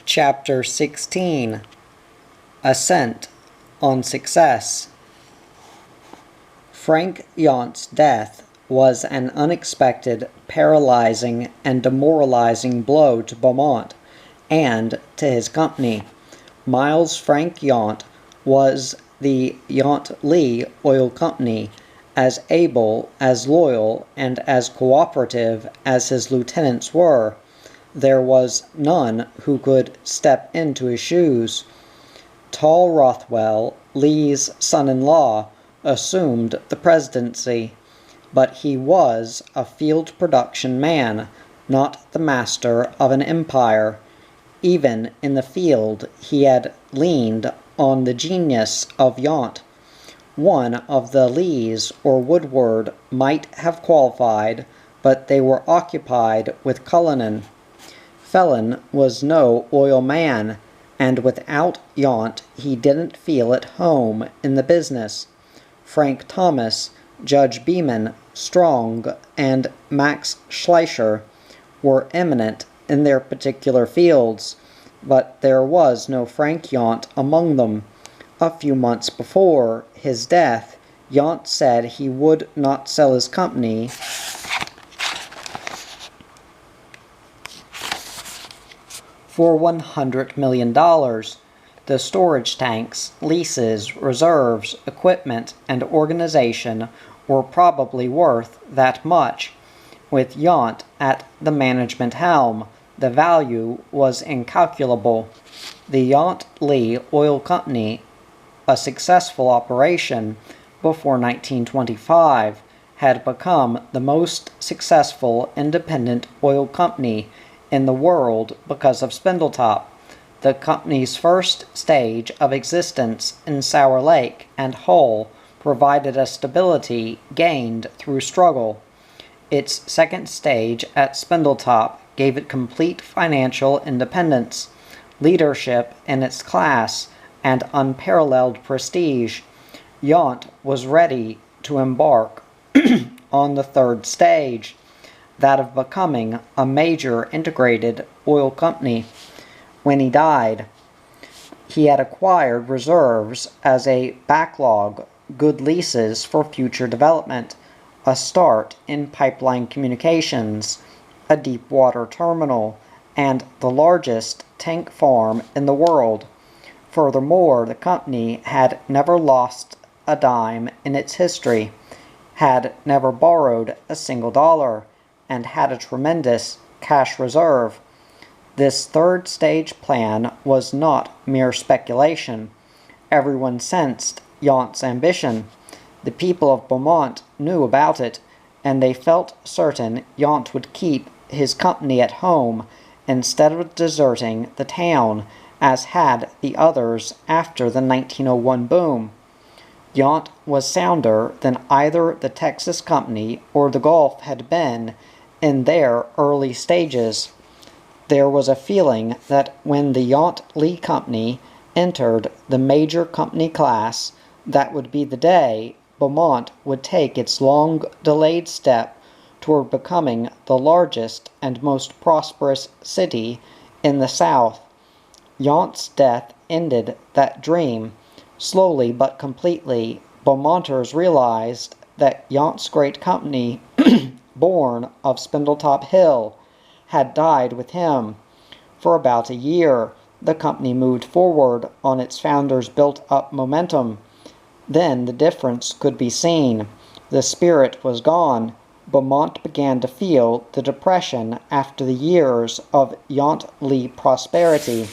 Chapter 16 Ascent on Success. Frank Yount's death was an unexpected, paralyzing, and demoralizing blow to Beaumont and to his company. Miles Frank Yount was the Yount-Lee Oil Company, as able, as loyal, and as cooperative as his lieutenants were. There was none who could step into his shoes. Tall Rothwell, Lee's son-in-law, assumed the presidency, but he was a field production man, not the master of an empire. Even in the field he had leaned on the genius of Yount. One of the Lees or Woodward might have qualified, but they were occupied with Cullinan. Phelan was no oil man, and without Yount he didn't feel at home in the business. Frank Thomas, Judge Beeman, Strong, and Max Schleicher were eminent in their particular fields, but there was no Frank Yount among them. A few months before his death, Yount said he would not sell his company for $100 million. The storage tanks, leases, reserves, equipment, and organization were probably worth that much. With Yount at the management helm, the value was incalculable. The Yount-Lee Oil Company, a successful operation before 1925, had become the most successful independent oil company in the world because of Spindletop. The company's first stage of existence in Sour Lake and Hull provided a stability gained through struggle. Its second stage at Spindletop gave it complete financial independence, leadership in its class, and unparalleled prestige. Yount was ready to embark on the third stage, that of becoming a major integrated oil company. When he died, he had acquired reserves as a backlog, good leases for future development, a start in pipeline communications, a deep water terminal, and the largest tank farm in the world. Furthermore, the company had never lost a dime in its history, had never borrowed a single dollar, and had a tremendous cash reserve. This third stage plan was not mere speculation. Everyone sensed Yount's ambition. The people of Beaumont knew about it, and they felt certain Yount would keep his company at home instead of deserting the town, as had the others after the 1901 boom. Yount was sounder than either the Texas Company or the Gulf had been in their early stages. There was a feeling that when the Yount-Lee Company entered the major company class, that would be the day Beaumont would take its long-delayed step toward becoming the largest and most prosperous city in the South. Yount's death ended that dream. Slowly but completely, Beaumonters realized that Yount's great company, born of Spindletop Hill, had died with him. For about a year, the company moved forward on its founders' built-up momentum. Then the difference could be seen. The spirit was gone. Beaumont began to feel the depression after the years of Yount-Lee prosperity.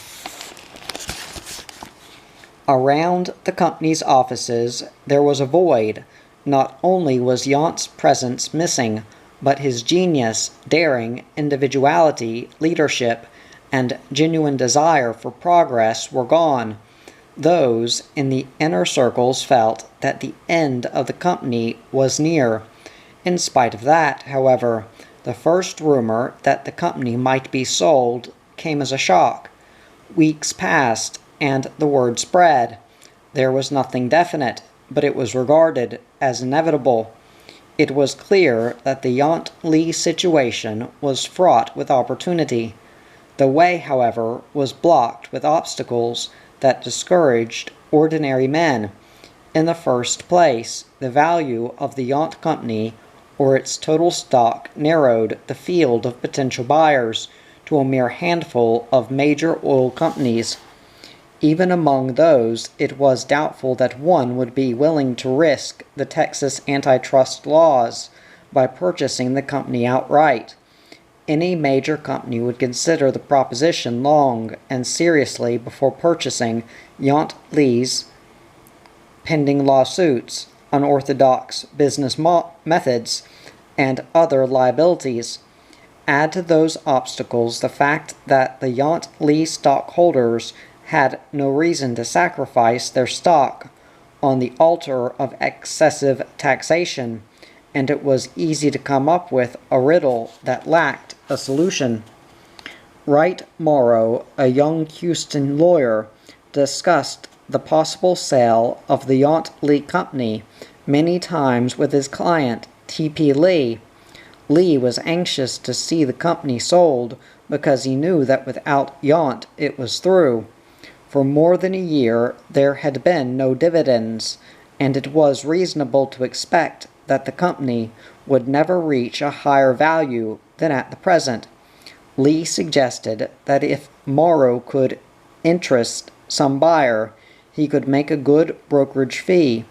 Around the company's offices there was a void. Not only was Yount's presence missing, but his genius, daring, individuality, leadership, and genuine desire for progress were gone. Those in the inner circles felt that the end of the company was near. In spite of that, however, the first rumor that the company might be sold came as a shock. Weeks passed, and the word spread. There was nothing definite, but it was regarded as inevitable. It was clear that the Yount-Lee situation was fraught with opportunity. The way, however, was blocked with obstacles that discouraged ordinary men. In the first place, the value of the Yount Company or its total stock narrowed the field of potential buyers to a mere handful of major oil companies. Even among those, it was doubtful that one would be willing to risk the Texas antitrust laws by purchasing the company outright. Any major company would consider the proposition long and seriously before purchasing Yount Lee's pending lawsuits, unorthodox business methods, and other liabilities. Add to those obstacles the fact that the Yount Lee stockholders had no reason to sacrifice their stock on the altar of excessive taxation, and it was easy to come up with a riddle that lacked a solution. Wright Morrow, a young Houston lawyer, discussed the possible sale of the Yount Lee Company many times with his client, T.P. Lee. Lee was anxious to see the company sold because he knew that without Yount it was through. For more than a year there had been no dividends, and it was reasonable to expect that the company would never reach a higher value than at the present. Lee suggested that if Morrow could interest some buyer, he could make a good brokerage fee.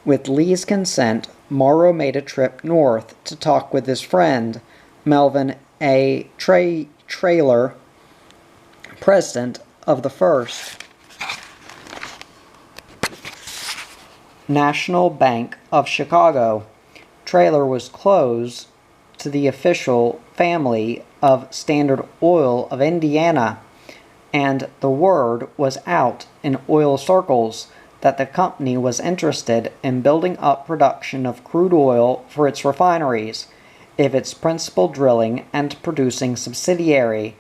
With Lee's consent, Morrow made a trip north to talk with his friend, Melvin A. Traylor, president of the First National Bank of Chicago. Traylor was close to the official family of Standard Oil of Indiana, and the word was out in oil circles that the company was interested in building up production of crude oil for its refineries, if its principal drilling and producing subsidiary,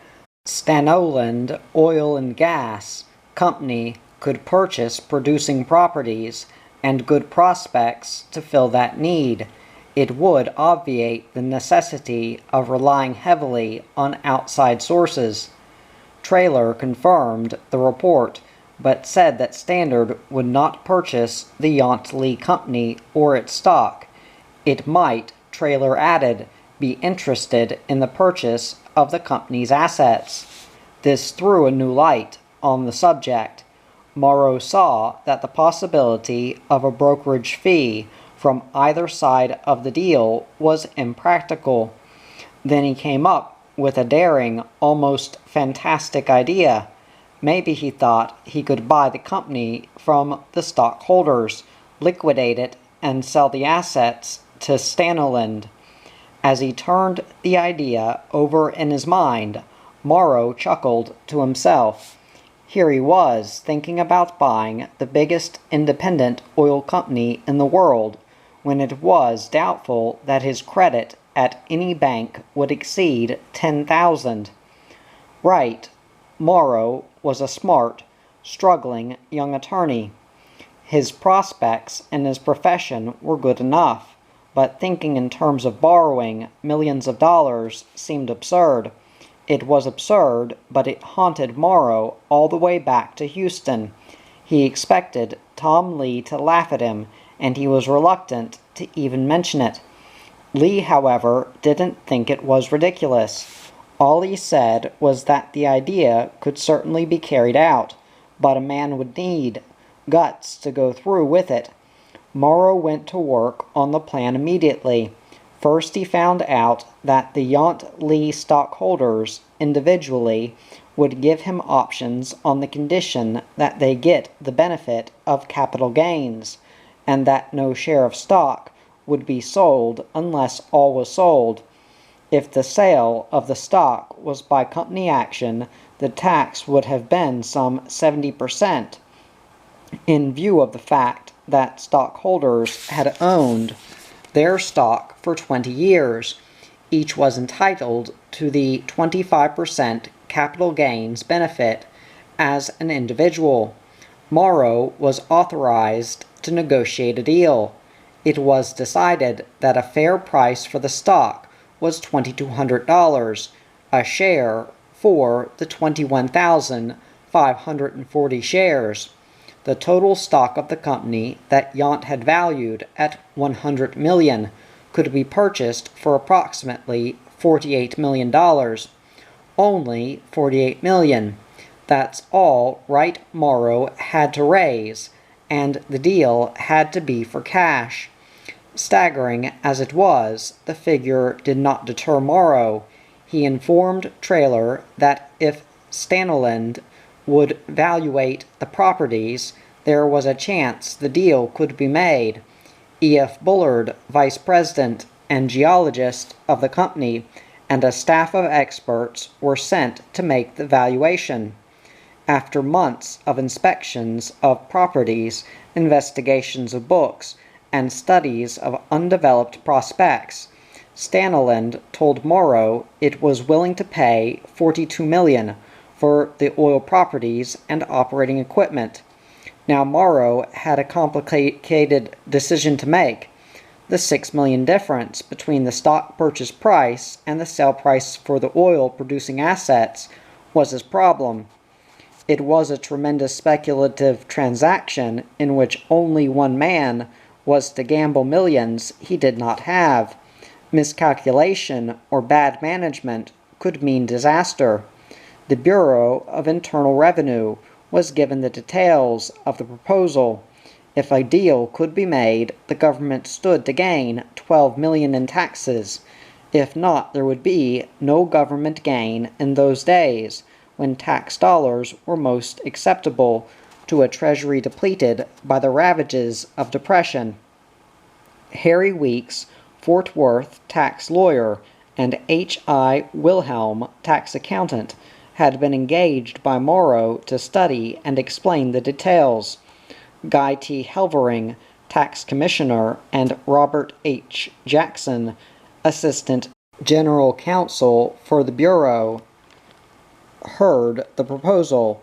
Stanoland Oil and Gas Company, could purchase producing properties and good prospects to fill that need. It would obviate the necessity of relying heavily on outside sources. Traylor confirmed the report, but said that Standard would not purchase the Yount Lee Company or its stock. It might, Traylor added, be interested in the purchase of the company's assets. This threw a new light on the subject. Morrow saw that the possibility of a brokerage fee from either side of the deal was impractical. Then he came up with a daring, almost fantastic idea. Maybe he thought he could buy the company from the stockholders, liquidate it, and sell the assets to Stanoland. As he turned the idea over in his mind, Morrow chuckled to himself. Here he was, thinking about buying the biggest independent oil company in the world, when it was doubtful that his credit at any bank would exceed 10,000. Right, Morrow was a smart, struggling young attorney. His prospects in his profession were good enough, but thinking in terms of borrowing millions of dollars seemed absurd. It was absurd, but it haunted Morrow all the way back to Houston. He expected Tom Lee to laugh at him, and he was reluctant to even mention it. Lee, however, didn't think it was ridiculous. All he said was that the idea could certainly be carried out, but a man would need guts to go through with it. Morrow went to work on the plan immediately. First he found out that the Yount Lee stockholders individually would give him options on the condition that they get the benefit of capital gains, and that no share of stock would be sold unless all was sold. If the sale of the stock was by company action, the tax would have been some 70%, in view of the fact that stockholders had owned their stock for 20 years. Each was entitled to the 25% capital gains benefit as an individual. Morrow was authorized to negotiate a deal. It was decided that a fair price for the stock was $2,200 a share for the 21,540 shares. The total stock of the company that Yount had valued at $100 million could be purchased for approximately $48 million. Only $48 million. That's all Wright Morrow had to raise, and the deal had to be for cash. Staggering as it was, the figure did not deter Morrow. He informed Traylor that if Stanleyland would valuate the properties, there was a chance the deal could be made. E.F. Bullard, vice president and geologist of the company, and a staff of experts were sent to make the valuation. After months of inspections of properties, investigations of books, and studies of undeveloped prospects, Stanleyland told Morrow it was willing to pay $42 million for the oil properties and operating equipment. Now Morrow had a complicated decision to make. The $6 million difference between the stock purchase price and the sale price for the oil-producing assets was his problem. It was a tremendous speculative transaction in which only one man was to gamble millions he did not have. Miscalculation or bad management could mean disaster. The Bureau of Internal Revenue was given the details of the proposal. If a deal could be made, the government stood to gain $12 million in taxes. If not, there would be no government gain in those days, when tax dollars were most acceptable to a treasury depleted by the ravages of depression. Harry Weeks, Fort Worth tax lawyer, and H.I. Wilhelm, tax accountant, had been engaged by Morrow to study and explain the details. Guy T. Helvering, tax commissioner, and Robert H. Jackson, assistant general counsel for the Bureau, heard the proposal.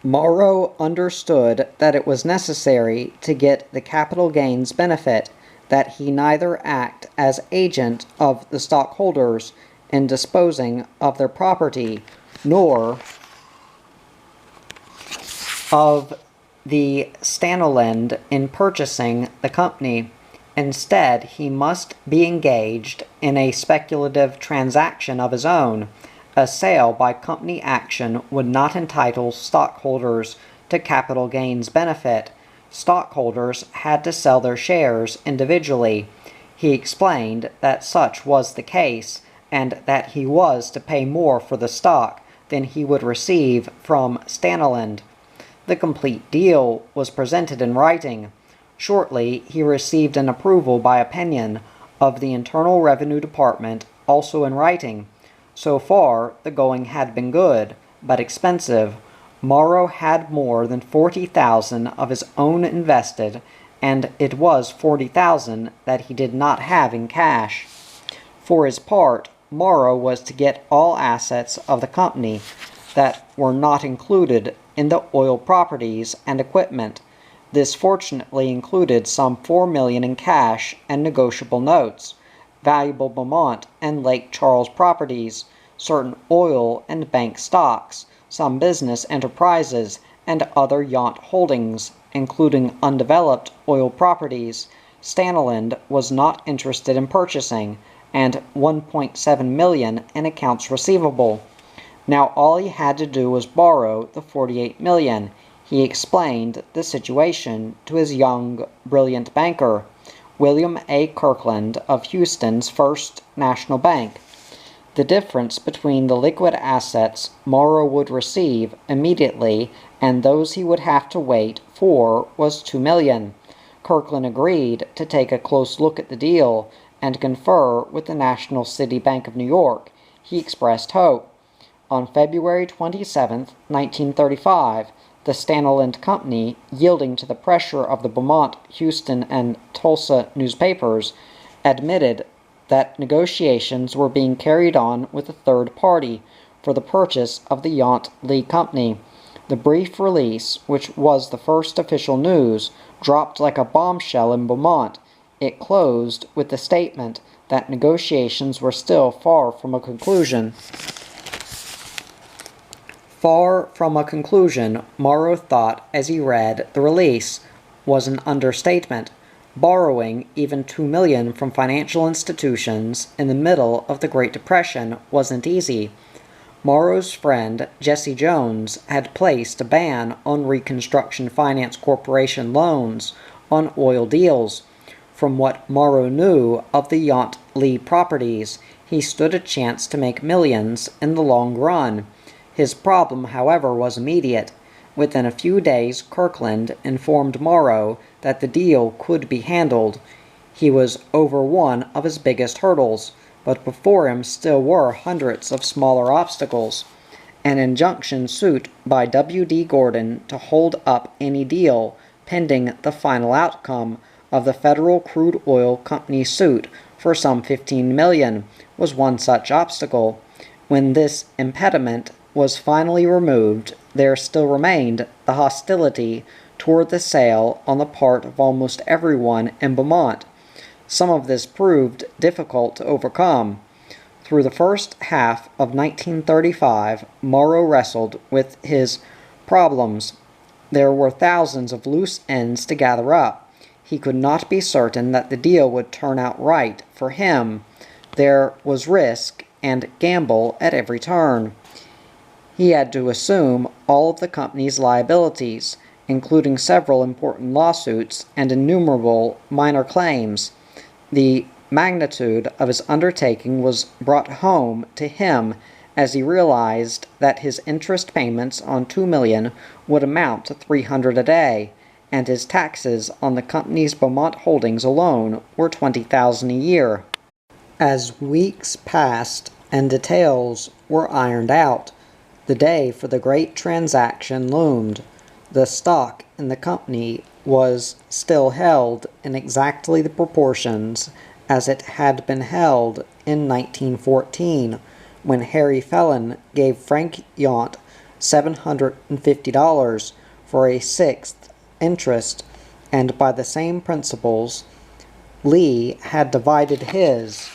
Morrow understood that it was necessary to get the capital gains benefit, that he neither act as agent of the stockholders in disposing of their property, nor of the Stanleyland in purchasing the company. Instead, he must be engaged in a speculative transaction of his own. A sale by company action would not entitle stockholders to capital gains benefit. Stockholders had to sell their shares individually. He explained that such was the case, and that he was to pay more for the stock than he would receive from Stanleyland. The complete deal was presented in writing. Shortly, he received an approval by opinion of the Internal Revenue Department, also in writing. So far, the going had been good, but expensive. Morrow had more than $40,000 of his own invested, and it was $40,000 that he did not have in cash. For his part, Morrow was to get all assets of the company that were not included in the oil properties and equipment. This fortunately included some $4 million in cash and negotiable notes, valuable Beaumont and Lake Charles properties, certain oil and bank stocks, some business enterprises, and other Yount holdings, including undeveloped oil properties, Stanleyland was not interested in purchasing, and $1.7 million in accounts receivable. Now all he had to do was borrow the $48 million. He explained the situation to his young, brilliant banker, William A. Kirkland of Houston's First National Bank. The difference between the liquid assets Morrow would receive immediately and those he would have to wait for was $2 million. Kirkland agreed to take a close look at the deal and confer with the National City Bank of New York. He expressed hope. On February 27, 1935, the Stanleyland Company, yielding to the pressure of the Beaumont, Houston, and Tulsa newspapers, admitted that negotiations were being carried on with a third party for the purchase of the Yount Lee Company. The brief release, which was the first official news, dropped like a bombshell in Beaumont. It closed with the statement that negotiations were still far from a conclusion. Far from a conclusion, Morrow thought as he read the release, was an understatement. Borrowing even $2 million from financial institutions in the middle of the Great Depression wasn't easy. Morrow's friend Jesse Jones had placed a ban on Reconstruction Finance Corporation loans on oil deals. From what Morrow knew of the Yount Lee properties, he stood a chance to make millions in the long run. His problem, however, was immediate. Within a few days, Kirkland informed Morrow that the deal could be handled. He was over one of his biggest hurdles, but before him still were hundreds of smaller obstacles. An injunction suit by W.D. Gordon to hold up any deal pending the final outcome of the Federal Crude Oil Company suit for some $15 million was one such obstacle. When this impediment was finally removed, there still remained the hostility toward the sale on the part of almost everyone in Beaumont. Some of this proved difficult to overcome. Through the first half of 1935, Morrow wrestled with his problems. There were thousands of loose ends to gather up. He could not be certain that the deal would turn out right for him. There was risk and gamble at every turn. He had to assume all of the company's liabilities, including several important lawsuits and innumerable minor claims. The magnitude of his undertaking was brought home to him as he realized that his interest payments on $2 million would amount to $300 a day, and his taxes on the company's Beaumont holdings alone were $20,000 a year. As weeks passed and details were ironed out, the day for the great transaction loomed. The stock in the company was still held in exactly the proportions as it had been held in 1914, when Harry Phelan gave Frank Yount $750 for a sixth interest, and by the same principles, Lee had divided his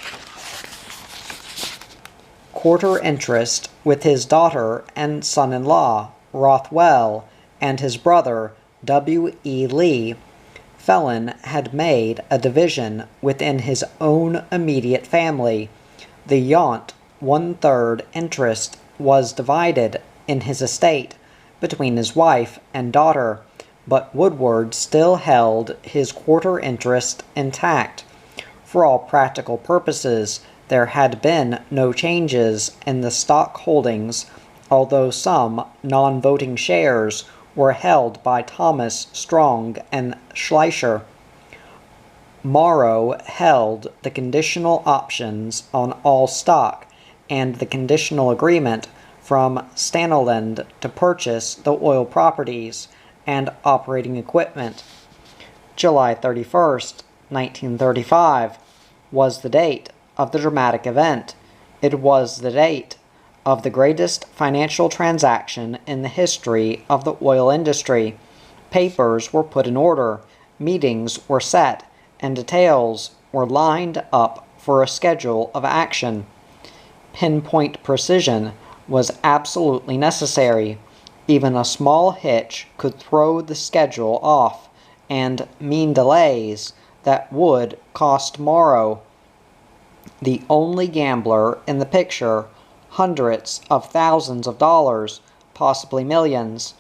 quarter interest with his daughter and son-in-law, Rothwell, and his brother, W. E. Lee. Phelan had made a division within his own immediate family. The Yount one-third interest was divided in his estate between his wife and daughter, but Woodward still held his quarter interest intact. For all practical purposes, there had been no changes in the stock holdings, although some non-voting shares were held by Thomas, Strong, and Schleicher. Morrow held the conditional options on all stock and the conditional agreement from Staniland to purchase the oil properties and operating equipment. July 31st, 1935, was the date of the dramatic event. It was the date of the greatest financial transaction in the history of the oil industry. Papers were put in order, meetings were set, and details were lined up for a schedule of action. Pinpoint precision was absolutely necessary. Even a small hitch could throw the schedule off and mean delays that would cost Morrow, the only gambler in the picture, hundreds of thousands of dollars, possibly millions.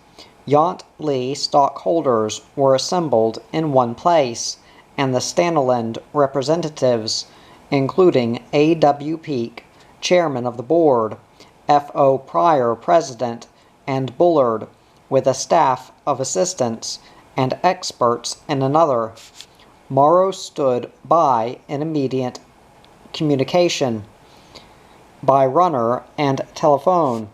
Yount Lee stockholders were assembled in one place, and the Staniland representatives, including A. W. Peake, chairman of the board, F. O. Pryor, president, and Bullard, with a staff of assistants and experts in another. Morrow stood by in immediate communication by runner and telephone.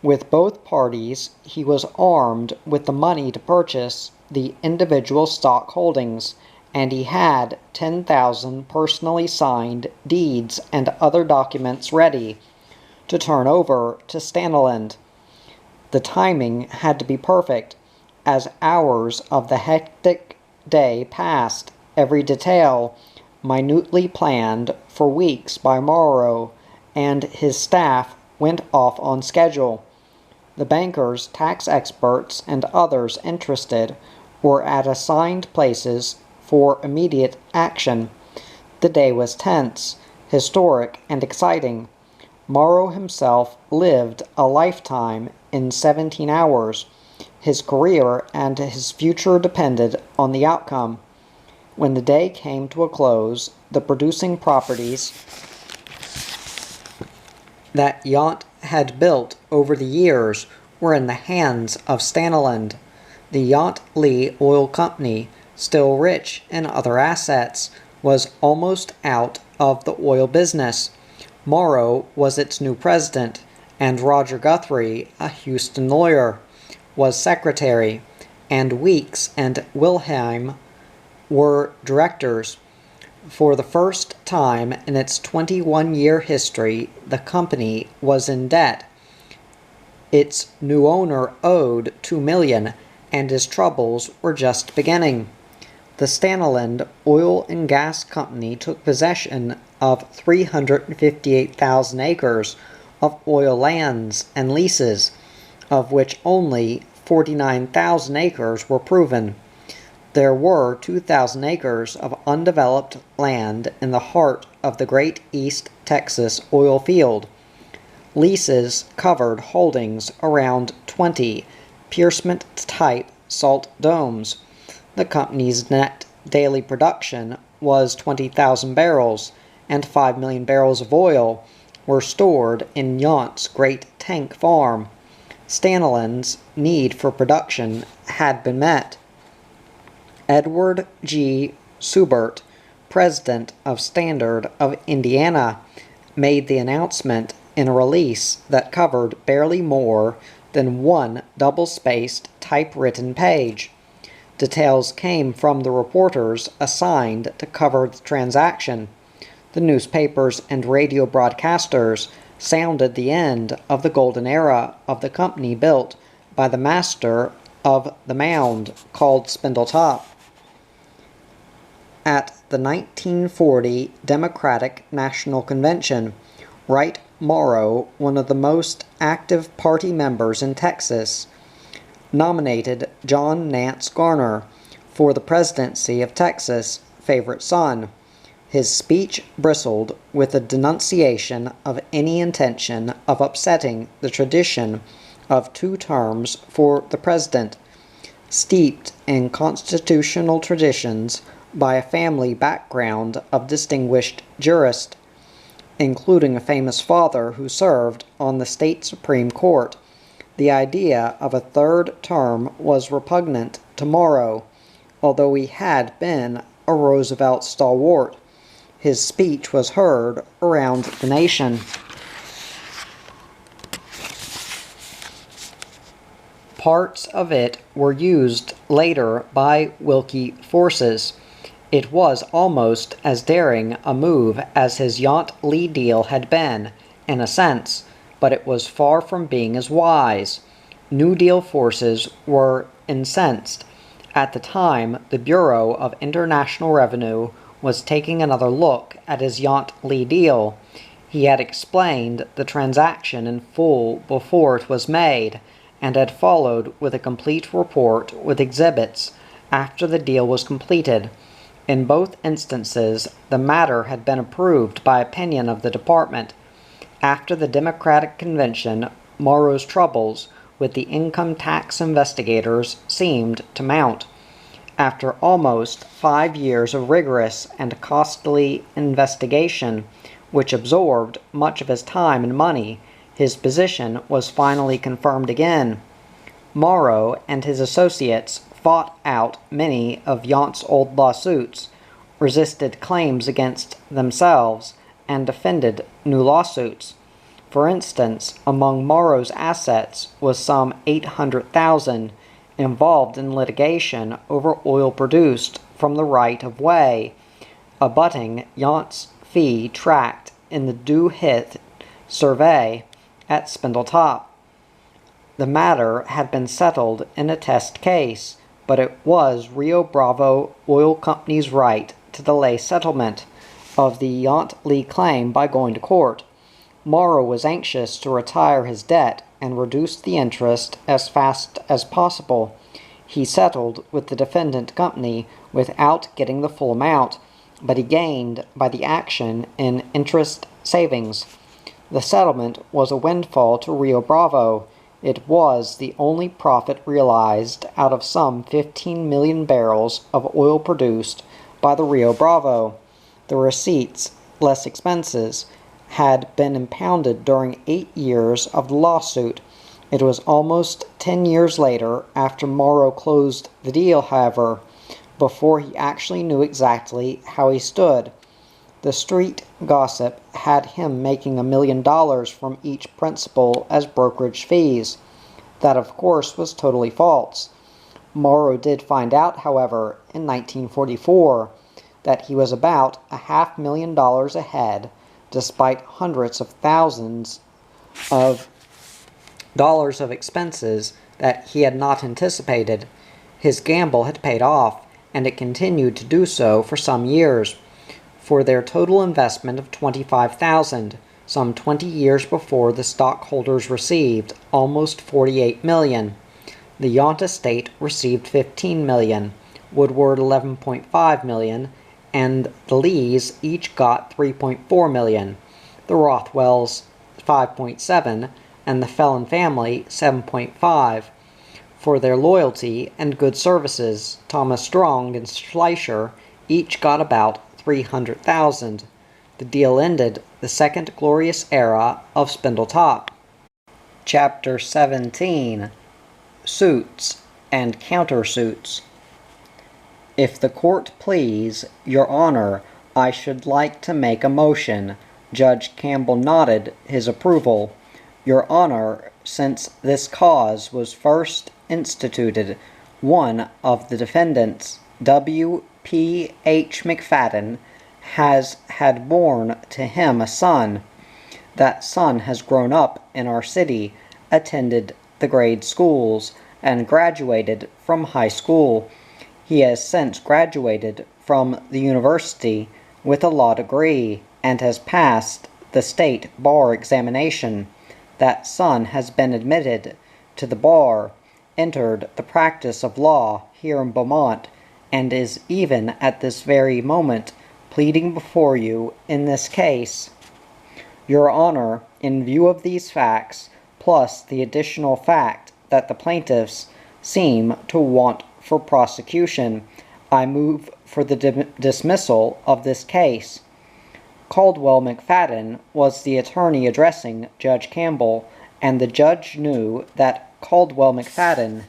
With both parties, he was armed with the money to purchase the individual stock holdings, and he had 10,000 personally signed deeds and other documents ready to turn over to Staniland. The timing had to be perfect, as hours of the hectic day passed, every detail minutely planned for weeks by Morrow and his staff went off on schedule. The bankers, tax experts, and others interested were at assigned places for immediate action. The day was tense, historic, and exciting. Morrow himself lived a lifetime in 17 hours. His career and his future depended on the outcome. When the day came to a close, the producing properties that Yount had built over the years were in the hands of Staniland. The Yount Lee Oil Company, still rich in other assets, was almost out of the oil business. Morrow was its new president, and Roger Guthrie, a Houston lawyer, was secretary, and Weeks and Wilhelm were directors. For the first time in its 21-year history, the company was in debt. Its new owner owed $2 million, and his troubles were just beginning. The Staniland Oil and Gas Company took possession of 358,000 acres of oil lands and leases, of which only 49,000 acres were proven. There were 2,000 acres of undeveloped land in the heart of the Great East Texas oil field. Leases covered holdings around 20 Piercement-type salt domes. The company's net daily production was 20,000 barrels, and 5 million barrels of oil were stored in Yount's Great Tank Farm. Staniland's need for production had been met. Edward G. Subert, president of Standard of Indiana, made the announcement in a release that covered barely more than one double-spaced typewritten page. Details came from the reporters assigned to cover the transaction. The newspapers and radio broadcasters sounded the end of the golden era of the company built by the master of the mound called Spindletop. At the 1940 Democratic National Convention, Wright Morrow, one of the most active party members in Texas, nominated John Nance Garner for the presidency of Texas' favorite son. His speech bristled with a denunciation of any intention of upsetting the tradition of 2 terms for the president. Steeped in constitutional traditions by a family background of distinguished jurists, including a famous father who served on the state Supreme Court, the idea of a 3rd term was repugnant to Morrow, although he had been a Roosevelt stalwart. His speech was heard around the nation. Parts of it were used later by Wilkie forces. It was almost as daring a move as his Yount Lee deal had been, in a sense, but it was far from being as wise. New Deal forces were incensed. At the time, the Bureau of International Revenue was taking another look at his Yount Lee deal. He had explained the transaction in full before it was made, and had followed with a complete report with exhibits after the deal was completed. In both instances, the matter had been approved by opinion of the department. After the Democratic Convention, Morrow's troubles with the income tax investigators seemed to mount. After almost 5 years of rigorous and costly investigation, which absorbed much of his time and money, his position was finally confirmed again. Morrow and his associates fought out many of Yount's old lawsuits, resisted claims against themselves, and defended new lawsuits. For instance, among Morrow's assets was some $800,000 involved in litigation over oil produced from the right-of-way abutting Yount's fee tract in the Due-Hit survey at Spindletop. The matter had been settled in a test case, but it was Rio Bravo Oil Company's right to delay settlement of the Yount Lee claim by going to court. Morrow was anxious to retire his debt and reduced the interest as fast as possible. He settled with the defendant company without getting the full amount, but he gained by the action in interest savings. The settlement was a windfall to Rio Bravo. It was the only profit realized out of some 15 million barrels of oil produced by the Rio Bravo. The receipts, less expenses, had been impounded during 8 years of the lawsuit. It was almost 10 years later, after Morrow closed the deal, however, before he actually knew exactly how he stood. The street gossip had him making $1 million from each principal as brokerage fees. That, of course, was totally false. Morrow did find out, however, in 1944, that he was about $500,000 ahead, despite hundreds of thousands of dollars of expenses that he had not anticipated. His gamble had paid off, and it continued to do so for some years. For their total investment of $25,000, some 20 years before the stockholders received almost $48 million. The Yount estate received $15 million, Woodward $11.5 million, and the Lees each got $3.4 million, the Rothwells $5.7, and the Felon family $7.5. For their loyalty and good services, Thomas Strong and Schleicher each got about $300,000. The deal ended the second glorious era of Spindletop. Chapter 17. Suits and Countersuits. If the court please, Your Honor, I should like to make a motion. Judge Campbell nodded his approval. Your Honor, since this cause was first instituted, one of the defendants, W. P. H. McFadden, has had born to him a son. That son has grown up in our city, attended the grade schools, and graduated from high school. He has since graduated from the university with a law degree and has passed the state bar examination. That son has been admitted to the bar, entered the practice of law here in Beaumont, and is even at this very moment pleading before you in this case. Your Honor, in view of these facts, plus the additional fact that the plaintiffs seem to want for prosecution, I move for the dismissal of this case. Caldwell McFadden was the attorney addressing Judge Campbell, and the judge knew that Caldwell McFadden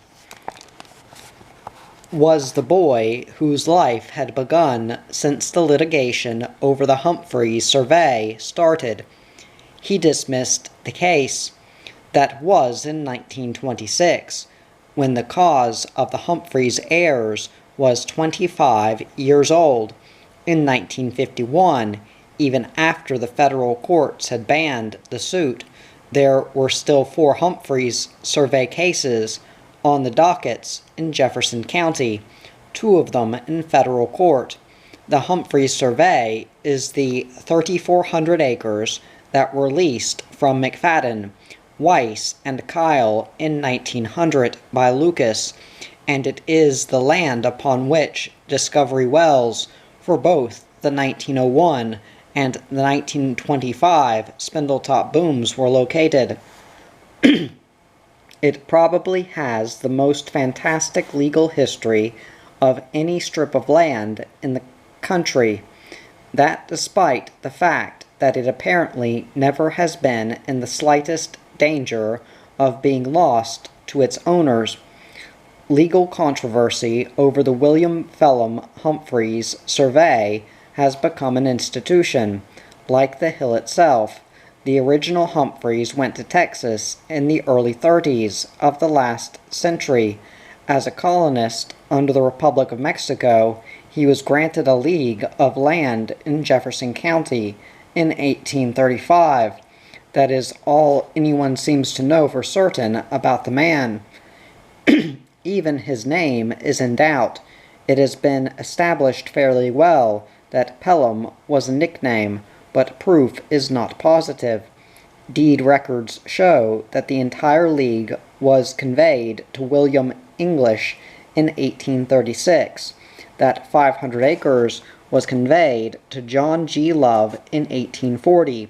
was the boy whose life had begun since the litigation over the Humphreys survey started. He dismissed the case. That was in 1926, when the cause of the Humphreys heirs was 25 years old. In 1951, even after the federal courts had banned the suit, there were still 4 Humphreys survey cases on the dockets in Jefferson County, 2 of them in federal court. The Humphreys survey is the 3,400 acres that were leased from McFadden, Weiss, and Kyle in 1900 by Lucas, and it is the land upon which Discovery Wells for both the 1901 and the 1925 Spindletop booms were located. It probably has the most fantastic legal history of any strip of land in the country, that despite the fact that it apparently never has been in the slightest danger of being lost to its owners. Legal controversy over the William Phelim Humphreys survey has become an institution, like the hill itself. The original Humphreys went to Texas in the early 30s of the last century. As a colonist under the Republic of Mexico, he was granted a league of land in Jefferson County in 1835. That is all anyone seems to know for certain about the man. Even his name is in doubt. It has been established fairly well that Pelham was a nickname, but proof is not positive. Deed records show that the entire league was conveyed to William English in 1836, that 500 acres was conveyed to John G. Love in 1840,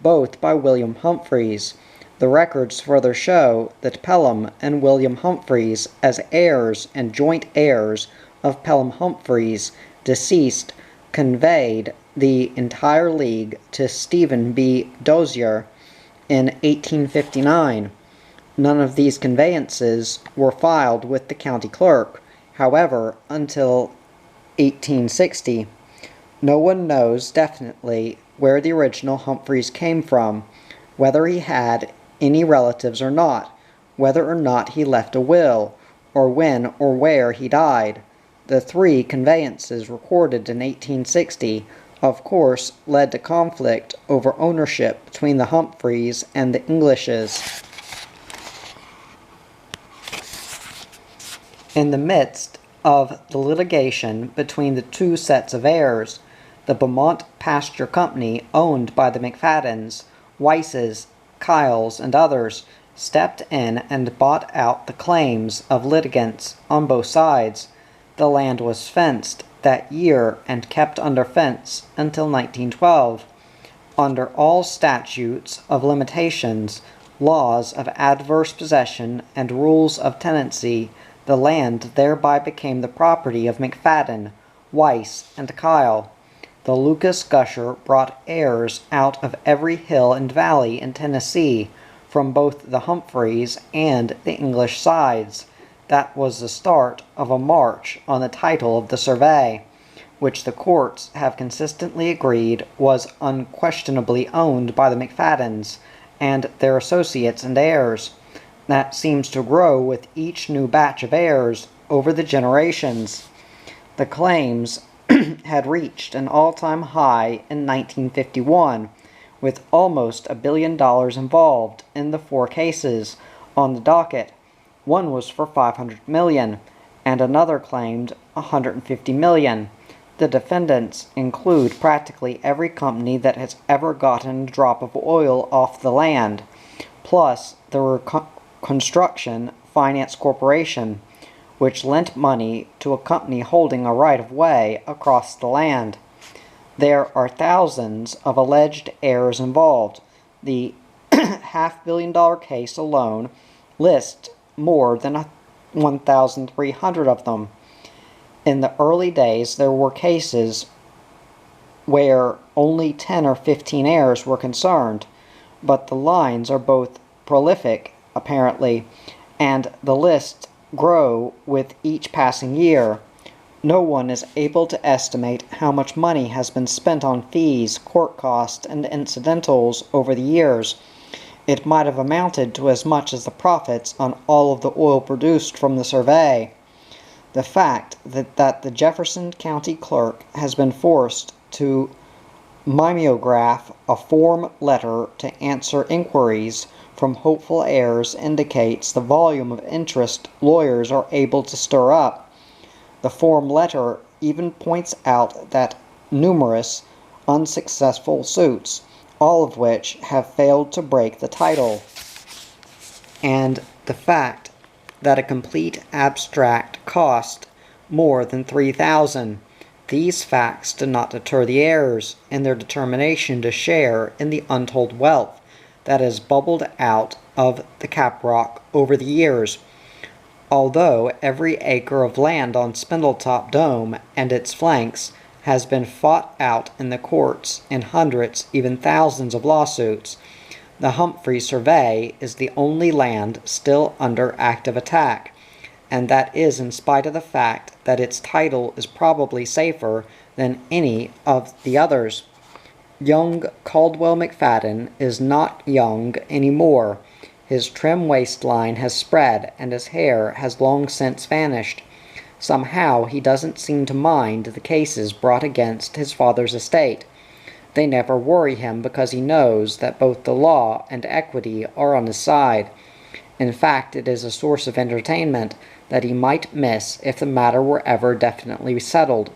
both by William Humphreys. The records further show that Pelham and William Humphreys, as heirs and joint heirs of Pelham Humphreys, deceased, conveyed the entire league to Stephen B. Dozier in 1859. None of these conveyances were filed with the county clerk, however, until 1860. No one knows definitely where the original Humphreys came from, whether he had any relatives or not, whether or not he left a will, or when or where he died. The 3 conveyances recorded in 1860, of course, led to conflict over ownership between the Humphreys and the Englishes. In the midst of the litigation between the 2 sets of heirs, the Beaumont Pasture Company, owned by the McFadens, Weisses, Kyles, and others, stepped in and bought out the claims of litigants on both sides. The land was fenced that year and kept under fence until 1912. Under all statutes of limitations, laws of adverse possession, and rules of tenancy, the land thereby became the property of McFadden, Weiss, and Kyle. The Lucas Gusher brought heirs out of every hill and valley in Tennessee, from both the Humphreys and the English sides. That was the start of a march on the title of the survey, which the courts have consistently agreed was unquestionably owned by the McFadens and their associates and heirs. That seems to grow with each new batch of heirs over the generations. The claims had reached an all-time high in 1951, with almost $1 billion involved in the 4 cases on the docket. One was for $500 million, and another claimed $150 million. The defendants include practically every company that has ever gotten a drop of oil off the land, plus the Reconstruction Finance Corporation, which lent money to a company holding a right-of-way across the land. There are thousands of alleged heirs involved. The $500 million case alone lists more than 1,300 of them. In the early days, there were cases where only 10 or 15 heirs were concerned, but the lines are both prolific, apparently, and the lists grow with each passing year. No one is able to estimate how much money has been spent on fees, court costs, and incidentals over the years. It might have amounted to as much as the profits on all of the oil produced from the survey. The fact that the Jefferson County clerk has been forced to mimeograph a form letter to answer inquiries from hopeful heirs indicates the volume of interest lawyers are able to stir up. The form letter even points out that numerous unsuccessful suits, all of which have failed to break the title, and the fact that a complete abstract cost more than $3,000. These facts did not deter the heirs in their determination to share in the untold wealth that has bubbled out of the Caprock over the years. Although every acre of land on Spindletop Dome and its flanks has been fought out in the courts in hundreds, even thousands of lawsuits, the Humphrey Survey is the only land still under active attack, and that is in spite of the fact that its title is probably safer than any of the others. Young Caldwell McFadden is not young anymore. His trim waistline has spread, and his hair has long since vanished. Somehow he doesn't seem to mind the cases brought against his father's estate. They never worry him because he knows that both the law and equity are on his side. In fact, it is a source of entertainment that he might miss if the matter were ever definitely settled.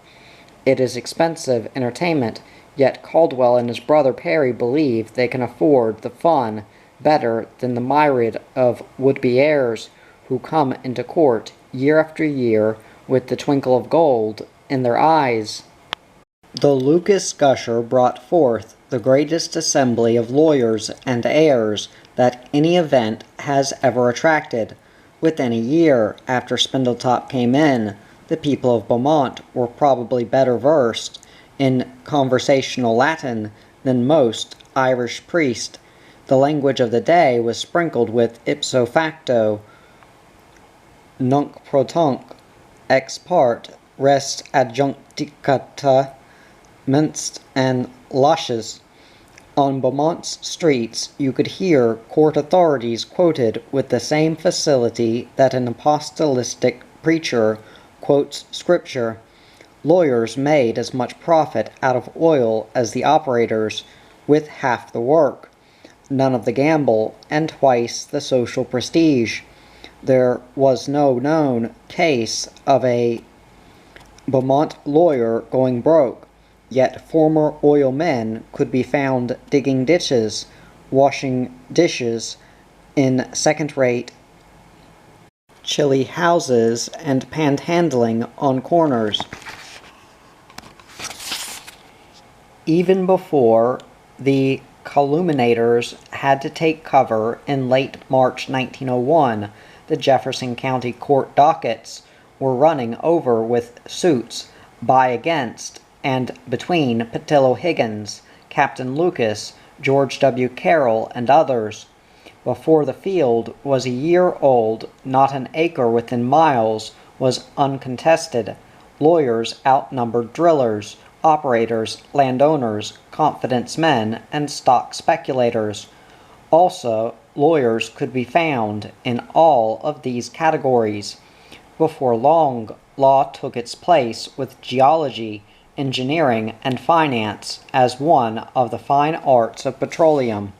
It is expensive entertainment. Yet Caldwell and his brother Perry believe they can afford the fun better than the myriad of would-be heirs who come into court year after year with the twinkle of gold in their eyes. The Lucas Gusher brought forth the greatest assembly of lawyers and heirs that any event has ever attracted. Within a year after Spindletop came in, the people of Beaumont were probably better versed in conversational Latin than most Irish priests. The language of the day was sprinkled with ipso facto, nunc pro tunc, ex parte, res adjuncticata, minced, and lashes. On Beaumont's streets you could hear court authorities quoted with the same facility that an apostolic preacher quotes scripture. Lawyers made as much profit out of oil as the operators, with half the work, none of the gamble, and twice the social prestige. There was no known case of a Beaumont lawyer going broke, yet former oil men could be found digging ditches, washing dishes in second-rate chilly houses, and panhandling on corners. Even before the calumniators had to take cover in late March 1901, the Jefferson County Court dockets were running over with suits by, against, and between Patillo Higgins, Captain Lucas, George W. Carroll, and others. Before the field was a year old, not an acre within miles was uncontested. Lawyers outnumbered drillers, operators, landowners, confidence men, and stock speculators. Also, lawyers could be found in all of these categories. Before long, law took its place with geology, engineering, and finance as one of the fine arts of petroleum.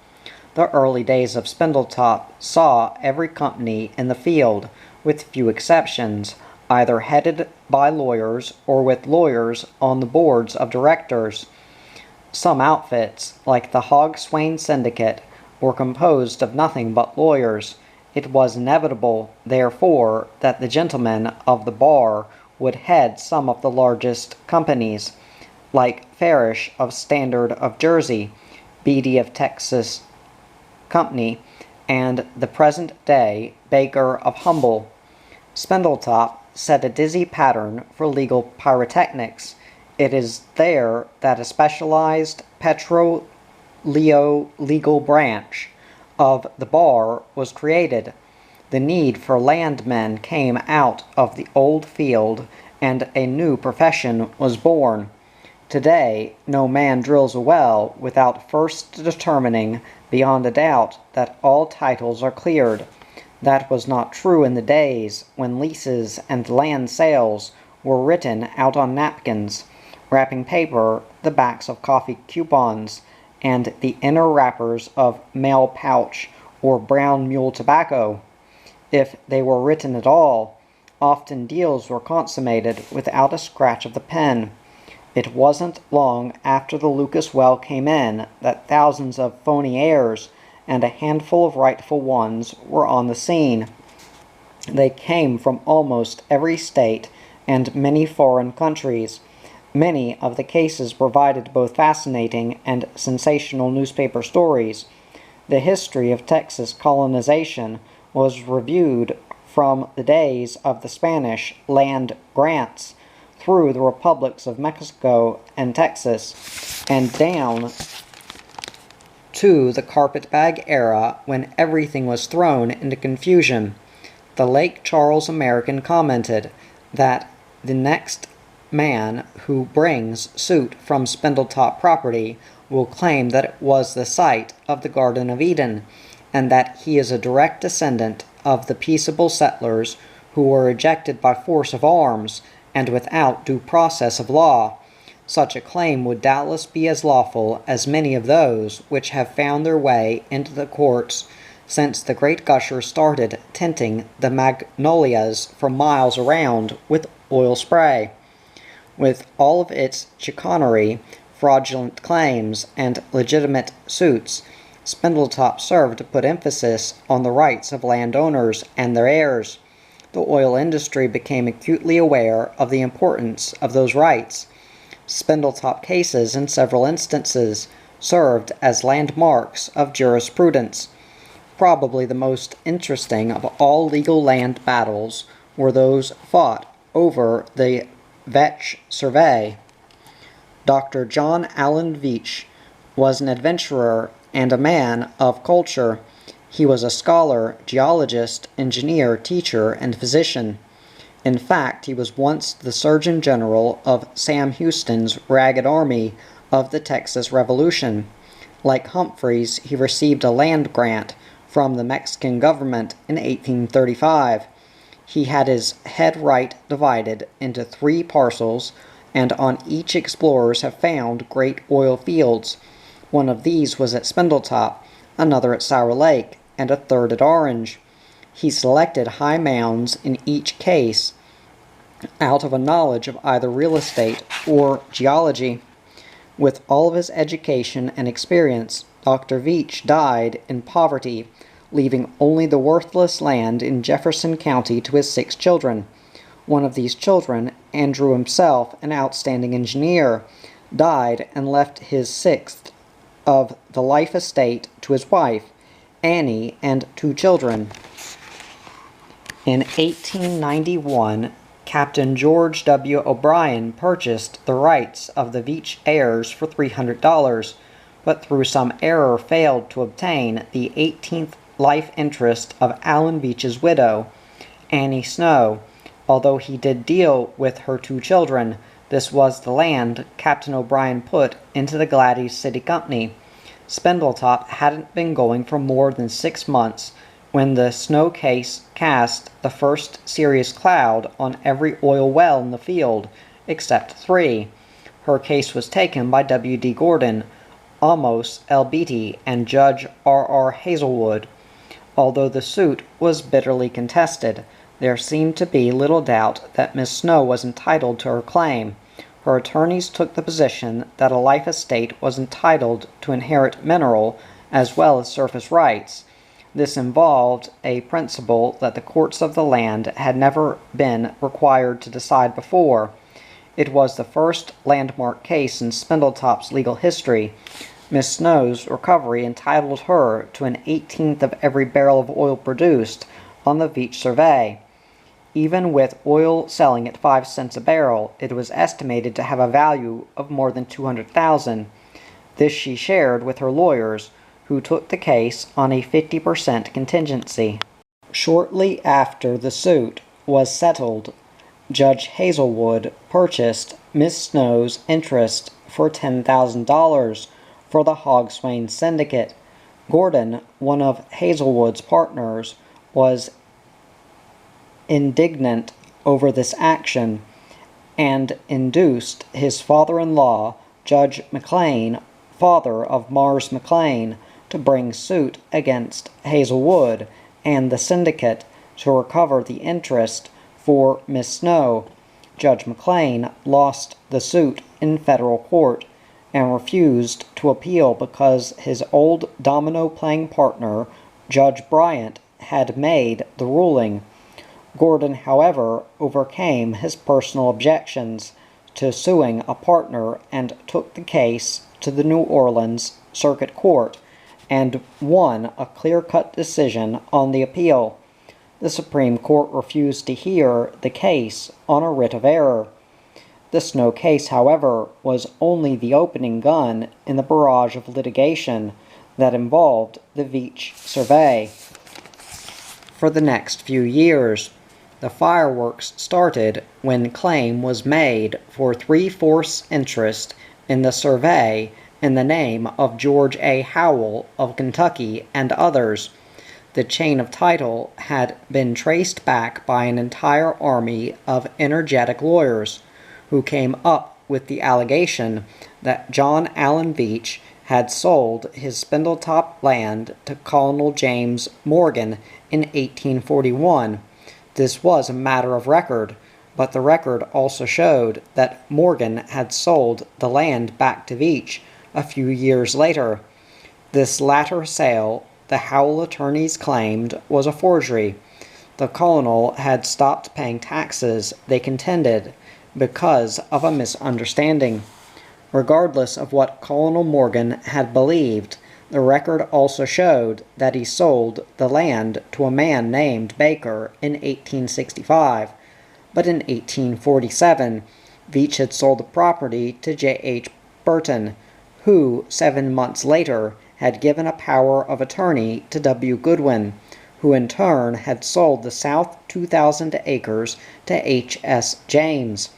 The early days of Spindletop saw every company in the field, with few exceptions, either headed by lawyers or with lawyers on the boards of directors. Some outfits, like the Hog Swain Syndicate, were composed of nothing but lawyers. It was inevitable, therefore, that the gentlemen of the bar would head some of the largest companies, like Farish of Standard of Jersey, Beatty of Texas Company, and the present-day Baker of Humble. Spindletop set a dizzy pattern for legal pyrotechnics. It is there that a specialized petroleal-legal branch of the bar was created. The need for landmen came out of the old field, and a new profession was born. Today, no man drills a well without first determining beyond a doubt that all titles are cleared. That was not true in the days when leases and land sales were written out on napkins, wrapping paper, the backs of coffee coupons, and the inner wrappers of mail pouch or brown mule tobacco. If they were written at all, often deals were consummated without a scratch of the pen. It wasn't long after the Lucas well came in that thousands of phony heirs and a handful of rightful ones were on the scene. They came from almost every state and many foreign countries. Many of the cases provided both fascinating and sensational newspaper stories. The history of Texas colonization was reviewed from the days of the Spanish land grants through the republics of Mexico and Texas, and down to the carpetbag era when everything was thrown into confusion. The Lake Charles American commented that the next man who brings suit from Spindletop property will claim that it was the site of the Garden of Eden, and that he is a direct descendant of the peaceable settlers who were ejected by force of arms and without due process of law. Such a claim would doubtless be as lawful as many of those which have found their way into the courts since the great gusher started tinting the magnolias for miles around with oil spray. With all of its chicanery, fraudulent claims, and legitimate suits, Spindletop served to put emphasis on the rights of landowners and their heirs. The oil industry became acutely aware of the importance of those rights. Spindletop cases, in several instances, served as landmarks of jurisprudence. Probably the most interesting of all legal land battles were those fought over the Vetch Survey. Dr. John Allen Veitch was an adventurer and a man of culture. He was a scholar, geologist, engineer, teacher, and physician. In fact, he was once the Surgeon General of Sam Houston's Ragged Army of the Texas Revolution. Like Humphreys, he received a land grant from the Mexican government in 1835. He had his head right divided into 3 parcels, and on each explorers have found great oil fields. One of these was at Spindletop, another at Sour Lake, and a third at Orange. He selected high mounds in each case out of a knowledge of either real estate or geology. With all of his education and experience, Dr. Veitch died in poverty, leaving only the worthless land in Jefferson County to his 6 children. One of these children, Andrew himself, an outstanding engineer, died and left his 6th of the life estate to his wife, Annie, and 2 children. In 1891, Captain George W. O'Brien purchased the rights of the Veitch heirs for $300, but through some error failed to obtain the 18th life interest of Allen Veitch's widow, Annie Snow. Although he did deal with her 2 children, this was the land Captain O'Brien put into the Gladys City Company. Spindletop hadn't been going for more than 6 months when the Snow case cast the first serious cloud on every oil well in the field, except 3. Her case was taken by W. D. Gordon, Amos L. Beatty, and Judge R. R. Hazelwood. Although the suit was bitterly contested, there seemed to be little doubt that Miss Snow was entitled to her claim. Her attorneys took the position that a life estate was entitled to inherit mineral as well as surface rights. This involved a principle that the courts of the land had never been required to decide before. It was the first landmark case in Spindletop's legal history. Miss Snow's recovery entitled her to an 18th of every barrel of oil produced on the Veitch survey. Even with oil selling at 5 cents a barrel, it was estimated to have a value of more than $200,000. This she shared with her lawyers, who took the case on a 50% contingency. Shortly after the suit was settled, Judge Hazelwood purchased Miss Snow's interest for $10,000 for the Hogswain Syndicate. Gordon, one of Hazelwood's partners, was indignant over this action and induced his father-in-law, Judge McLean, father of Mars McLean, to bring suit against Hazelwood and the syndicate to recover the interest for Miss Snow. Judge McLean lost the suit in federal court and refused to appeal because his old domino-playing partner, Judge Bryant, had made the ruling. Gordon, however, overcame his personal objections to suing a partner and took the case to the New Orleans Circuit Court and won a clear-cut decision on the appeal. The Supreme Court refused to hear the case on a writ of error. The Snow case, however, was only the opening gun in the barrage of litigation that involved the Veitch survey. For the next few years, the fireworks started when claim was made for 3/4 interest in the survey in the name of George A. Howell of Kentucky and others. The chain of title had been traced back by an entire army of energetic lawyers who came up with the allegation that John Allen Veitch had sold his Spindletop land to Colonel James Morgan in 1841. This was a matter of record. but the record also showed that Morgan had sold the land back to Veitch a few years later. This latter sale, the Howell attorneys claimed, was a forgery. The colonel had stopped paying taxes, they contended, because of a misunderstanding. Regardless of what Colonel Morgan had believed, the record also showed that he sold the land to a man named Baker in 1865, but in 1847 Veitch had sold the property to J.H. Burton, who 7 months later had given a power of attorney to W. Goodwin, who in turn had sold the south 2,000 acres to H.S. James.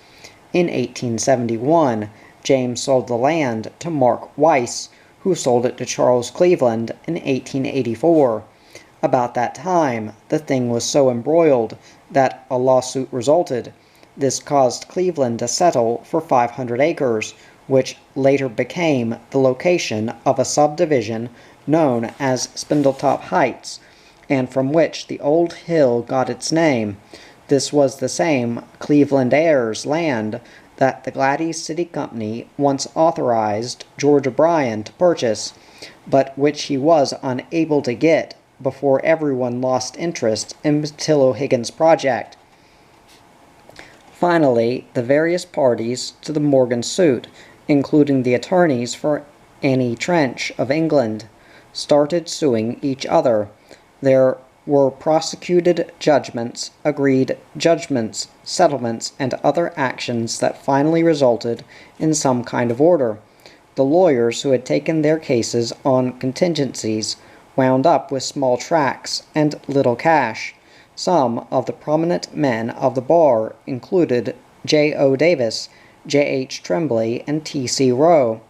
In 1871, James sold the land to Mark Weiss, who sold it to Charles Cleveland in 1884. About that time, the thing was so embroiled that a lawsuit resulted. This caused Cleveland to settle for 500 acres, which later became the location of a subdivision known as Spindletop Heights, and from which the old hill got its name. This was the same Cleveland heirs land that the Gladys City Company once authorized George O'Brien to purchase, but which he was unable to get before everyone lost interest in Till O'Higgins' project. Finally, the various parties to the Morgan suit, including the attorneys for Annie Trench of England, started suing each other. There were prosecuted judgments, agreed judgments, settlements, and other actions that finally resulted in some kind of order. The lawyers who had taken their cases on contingencies wound up with small tracts and little cash. Some of the prominent men of the bar included J.O. Davis, J.H. Tremblay, and T.C. Rowe.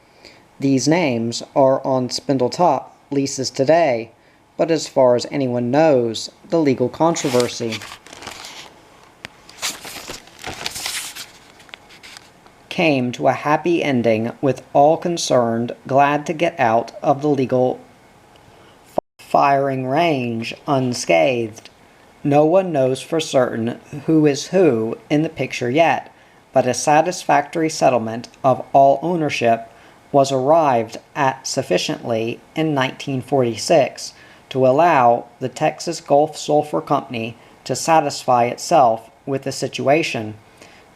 These names are on Spindletop leases today, but as far as anyone knows, the legal controversy came to a happy ending, with all concerned glad to get out of the legal firing range unscathed. No one knows for certain who is who in the picture yet, but a satisfactory settlement of all ownership was arrived at sufficiently in 1946 to allow the Texas Gulf Sulphur Company to satisfy itself with the situation.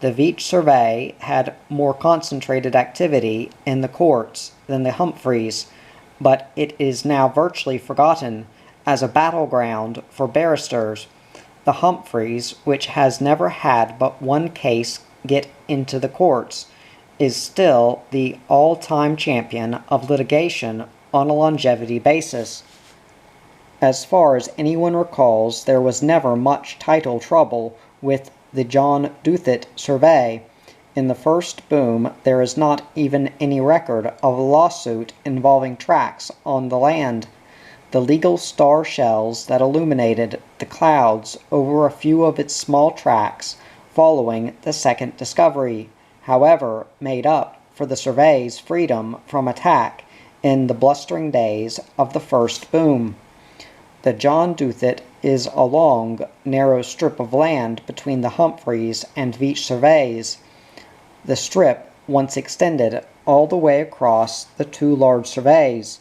The Veitch survey had more concentrated activity in the courts than the Humphreys, but it is now virtually forgotten as a battleground for barristers. The Humphreys, which has never had but one case get into the courts, is still the all-time champion of litigation on a longevity basis. As far as anyone recalls, there was never much title trouble with the John Douthit survey. In the first boom, there is not even any record of a lawsuit involving tracts on the land. The legal star shells that illuminated the clouds over a few of its small tracts following the second discovery, however, made up for the survey's freedom from attack in the blustering days of the first boom. The John Douthit is a long, narrow strip of land between the Humphreys and Veitch surveys. The strip once extended all the way across the two large surveys.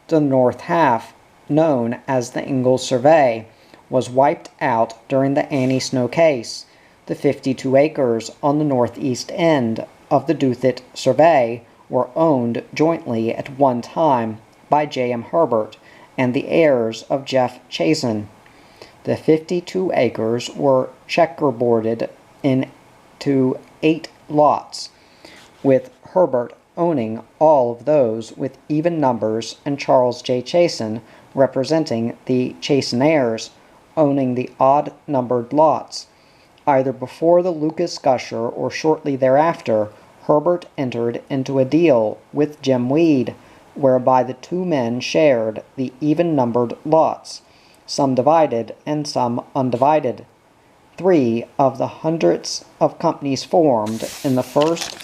The north half, known as the Ingalls survey, was wiped out during the Annie Snow case. The 52 acres on the northeast end of the Douthit survey were owned jointly at one time by J.M. Herbert and the heirs of Jeff Chazen. The 52 acres were checkerboarded into 8 lots, with Herbert owning all of those with even numbers and Charles J. Chazen, representing the Chazen heirs, owning the odd-numbered lots. Either before the Lucas Gusher or shortly thereafter, Herbert entered into a deal with Jim Weed, whereby the two men shared the even-numbered lots, some divided and some undivided. 3 of the hundreds of companies formed in the first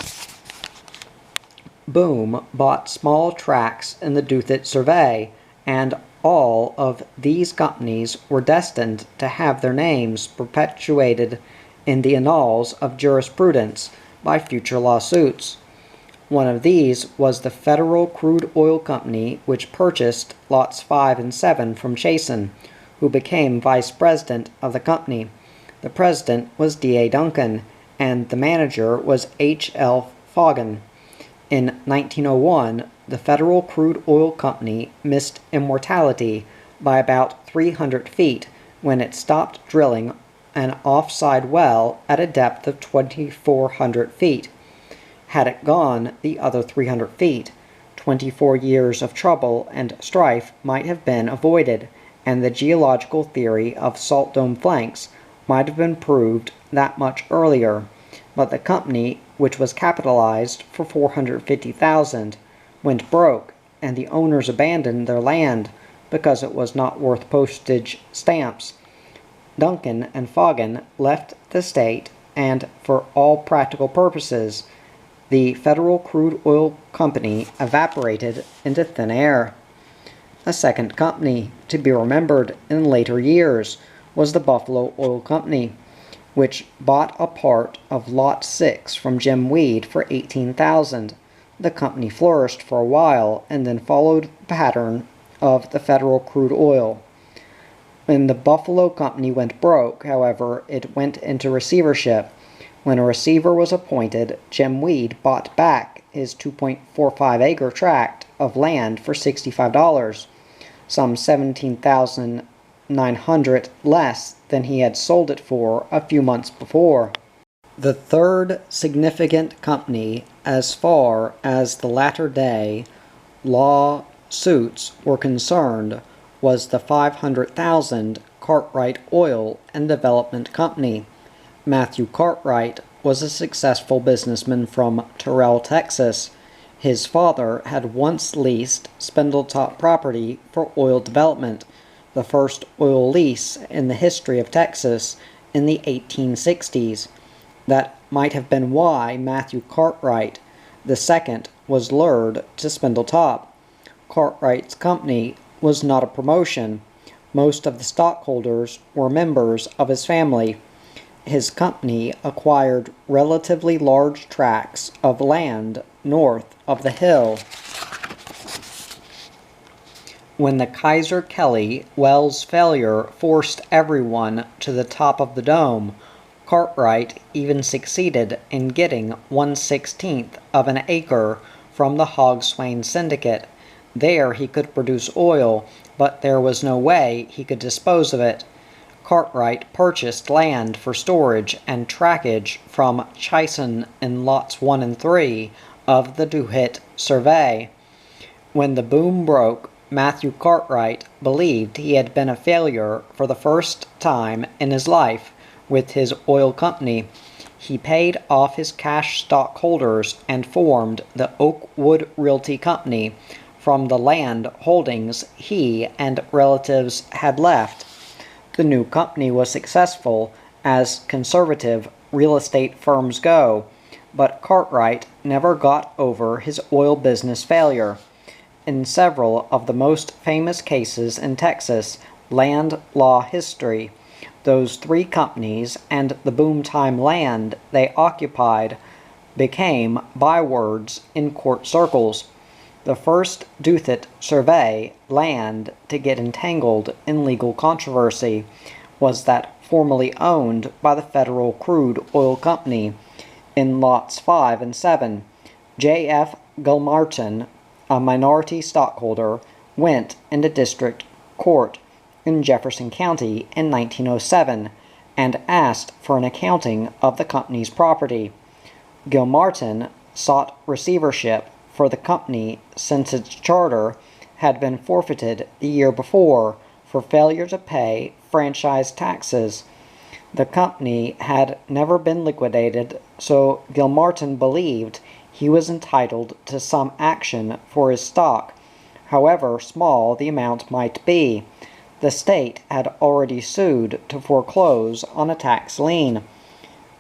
boom bought small tracts in the Douthit survey, and all of these companies were destined to have their names perpetuated in the annals of jurisprudence by future lawsuits. One of these was the Federal Crude Oil Company, which purchased lots 5 and 7 from Chasen, who became vice president of the company. The president was D.A. Duncan, and the manager was H.L. Foggin. In 1901, the Federal Crude Oil Company missed immortality by about 300 feet when it stopped drilling an offside well at a depth of 2,400 feet. Had it gone the other 300 feet, 24 years of trouble and strife might have been avoided, and the geological theory of salt dome flanks might have been proved that much earlier. But the company, which was capitalized for $450,000, went broke, and the owners abandoned their land because it was not worth postage stamps. Duncan and Foggin left the state, and for all practical purposes, the Federal Crude Oil Company evaporated into thin air. A second company, to be remembered in later years, was the Buffalo Oil Company, which bought a part of Lot 6 from Jim Weed for $18,000. The company flourished for a while and then followed the pattern of the Federal Crude Oil. When the Buffalo Company went broke, however, it went into receivership. When a receiver was appointed, Jim Weed bought back his 2.45-acre tract of land for $65, some $17,900 less than he had sold it for a few months before. The third significant company, as far as the latter-day lawsuits were concerned, was the $500,000 Cartwright Oil and Development Company. Matthew Cartwright was a successful businessman from Terrell, Texas. His father had once leased Spindletop property for oil development, the first oil lease in the history of Texas in the 1860s. That might have been why Matthew Cartwright II was lured to Spindletop. Cartwright's company was not a promotion. Most of the stockholders were members of his family. His company acquired relatively large tracts of land north of the hill. When the Kaiser Kelly well's failure forced everyone to the top of the dome, Cartwright even succeeded in getting 1/16 of an acre from the Hogswain Syndicate. There he could produce oil, but there was no way he could dispose of it. Cartwright purchased land for storage and trackage from Chasen in lots 1 and 3 of the DeWitt survey. When the boom broke, Matthew Cartwright believed he had been a failure for the first time in his life with his oil company. He paid off his cash stockholders and formed the Oakwood Realty Company from the land holdings he and relatives had left. The new company was successful, as conservative real estate firms go, but Cartwright never got over his oil business failure. In several of the most famous cases in Texas land law history, those three companies and the boom-time land they occupied became bywords in court circles. The first DeWitt survey land to get entangled in legal controversy was that formerly owned by the Federal Crude Oil Company in lots 5 and 7. J.F. Gilmartin, a minority stockholder, went into district court in Jefferson County in 1907 and asked for an accounting of the company's property. Gilmartin sought receivership for the company since its charter had been forfeited the year before for failure to pay franchise taxes. The company had never been liquidated, so Gilmartin believed he was entitled to some action for his stock, however small the amount might be. The state had already sued to foreclose on a tax lien.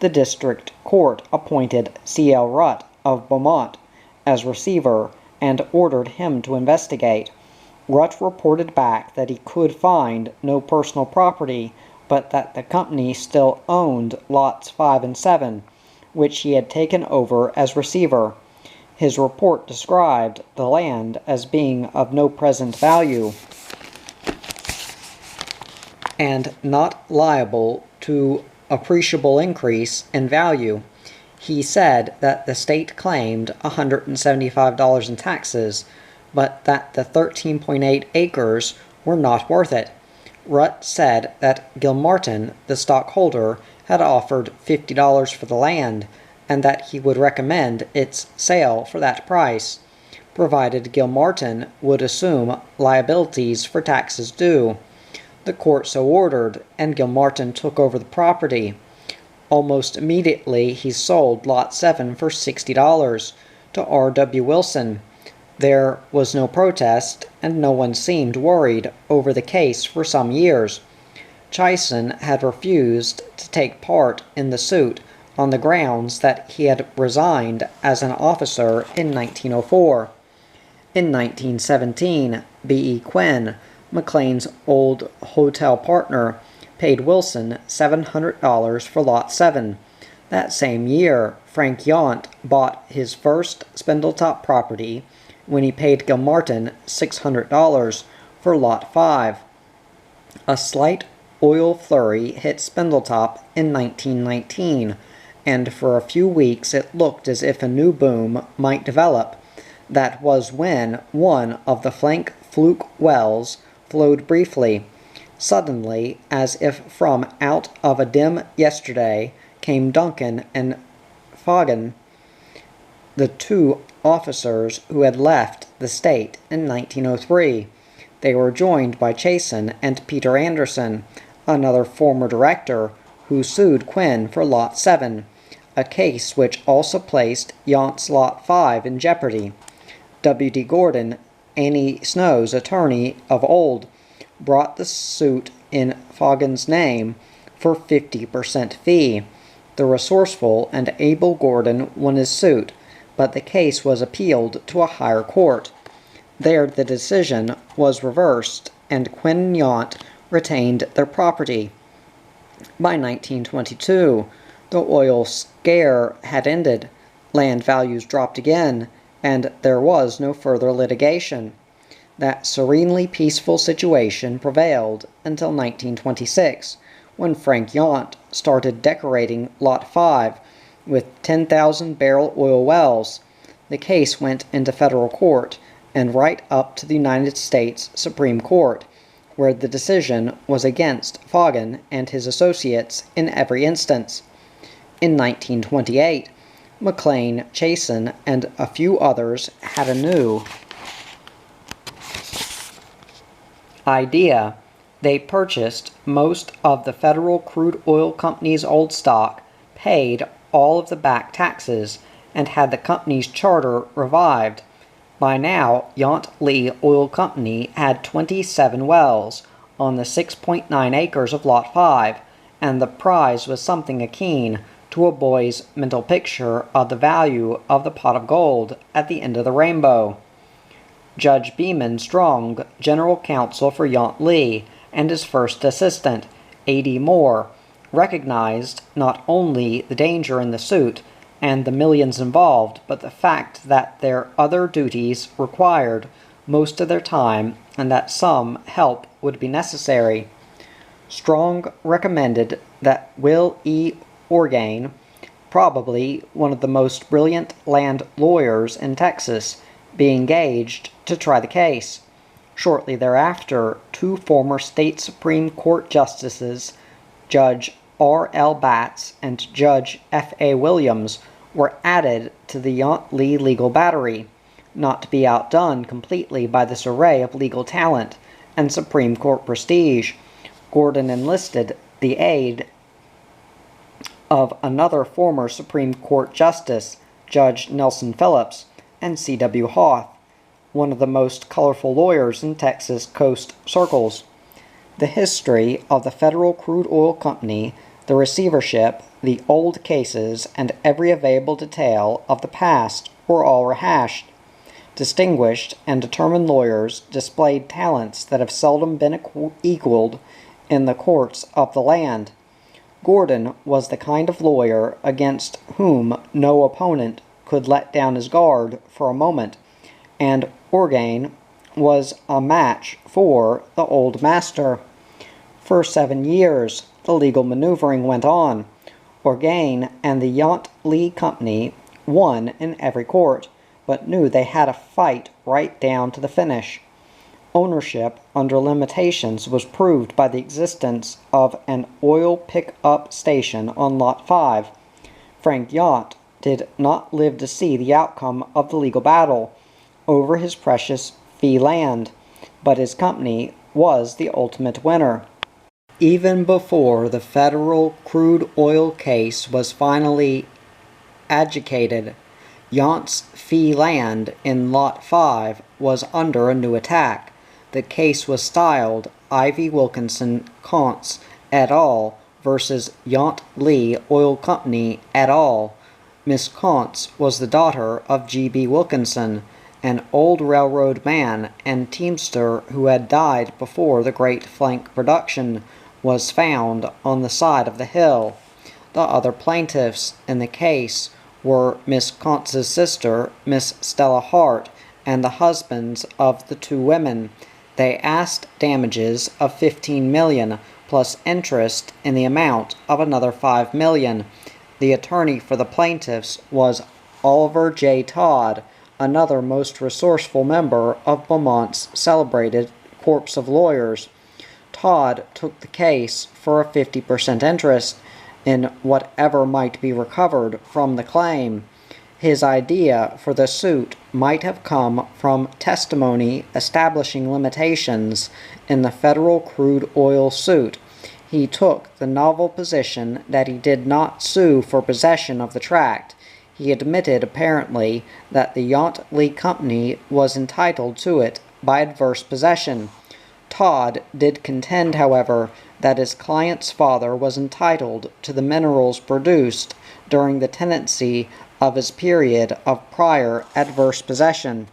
The district court appointed C.L. Rutt of Beaumont as receiver and ordered him to investigate. Rutt reported back that he could find no personal property, but that the company still owned lots 5 and 7, which he had taken over as receiver. His report described the land as being of no present value and not liable to appreciable increase in value. He said that the state claimed $175 in taxes, but that the 13.8 acres were not worth it. Rutt said that Gilmartin, the stockholder, had offered $50 for the land, and that he would recommend its sale for that price, provided Gilmartin would assume liabilities for taxes due. The court so ordered, and Gilmartin took over the property. Almost immediately he sold Lot 7 for $60 to R.W. Wilson. There was no protest, and no one seemed worried over the case for some years. Chison had refused to take part in the suit on the grounds that he had resigned as an officer in 1904. In 1917, B.E. Quinn, McLean's old hotel partner, paid Wilson $700 for Lot 7. That same year, Frank Yount bought his first Spindletop property when he paid Gilmartin $600 for Lot 5. A slight oil flurry hit Spindletop in 1919, and for a few weeks it looked as if a new boom might develop. That was when one of the flank fluke wells flowed briefly. Suddenly, as if from out of a dim yesterday, came Duncan and Foggin, the two officers who had left the state in 1903. They were joined by Chison and Peter Anderson, another former director, who sued Quinn for Lot 7, a case which also placed Yount's Lot 5 in jeopardy. W.D. Gordon, Annie Snow's attorney of old, brought the suit in Foggin's name for 50% fee. The resourceful and able Gordon won his suit, but the case was appealed to a higher court. There the decision was reversed, and Quinn and Yount retained their property. By 1922, the oil scare had ended, land values dropped again, and there was no further litigation. That serenely peaceful situation prevailed until 1926, when Frank Yount started decorating Lot 5 with 10,000-barrel oil wells. The case went into federal court and right up to the United States Supreme Court, where the decision was against Foggin and his associates in every instance. In 1928, McLean, Chison, and a few others had a new idea. They purchased most of the Federal Crude Oil Company's old stock, paid all of the back taxes, and had the company's charter revived. By now, Yount Lee Oil Company had 27 wells on the 6.9 acres of Lot 5, and the prize was something akin to a boy's mental picture of the value of the pot of gold at the end of the rainbow. Judge Beeman Strong, general counsel for Yount Lee, and his first assistant, A.D. Moore, recognized not only the danger in the suit and the millions involved, but the fact that their other duties required most of their time and that some help would be necessary. Strong recommended that Will E. Orgain, probably one of the most brilliant land lawyers in Texas, be engaged to try the case. Shortly thereafter, two former state Supreme Court justices, Judge R.L. Batts and Judge F.A. Williams, were added to the Yount Lee legal battery, not to be outdone completely by this array of legal talent and Supreme Court prestige. Gordon enlisted the aid of another former Supreme Court Justice, Judge Nelson Phillips, and C.W. Hoth, one of the most colorful lawyers in Texas coast circles. The history of the Federal Crude Oil Company, the receivership, the old cases, and every available detail of the past were all rehashed. Distinguished and determined lawyers displayed talents that have seldom been equaled in the courts of the land. Gordon was the kind of lawyer against whom no opponent could let down his guard for a moment, and Orgain was a match for the old master. For 7 years, the legal maneuvering went on. Orgain and the Yant Lee Company won in every court, but knew they had a fight right down to the finish. Ownership under limitations was proved by the existence of an oil pick-up station on Lot 5. Frank Yant did not live to see the outcome of the legal battle over his precious fee land, but his company was the ultimate winner. Even before the federal crude oil case was finally adjudicated, Yant's fee land in Lot 5 was under a new attack. The case was styled Ivy Wilkinson Counts et al. Versus Yant Lee Oil Company et al. Miss Counts was the daughter of G.B. Wilkinson, an old railroad man and teamster who had died before the great flank production was found on the side of the hill. The other plaintiffs in the case were Miss Counts's sister, Miss Stella Hart, and the husbands of the two women. They asked damages of $15 million, plus interest in the amount of another $5 million. The attorney for the plaintiffs was Oliver J. Todd, another most resourceful member of Beaumont's celebrated corps of lawyers. Todd took the case for a 50% interest in whatever might be recovered from the claim. His idea for the suit might have come from testimony establishing limitations in the federal crude oil suit. He took the novel position that he did not sue for possession of the tract. He admitted apparently that the Yant Lee Company was entitled to it by adverse possession. Todd did contend, however, that his client's father was entitled to the minerals produced during the tenancy of his period of prior adverse possession.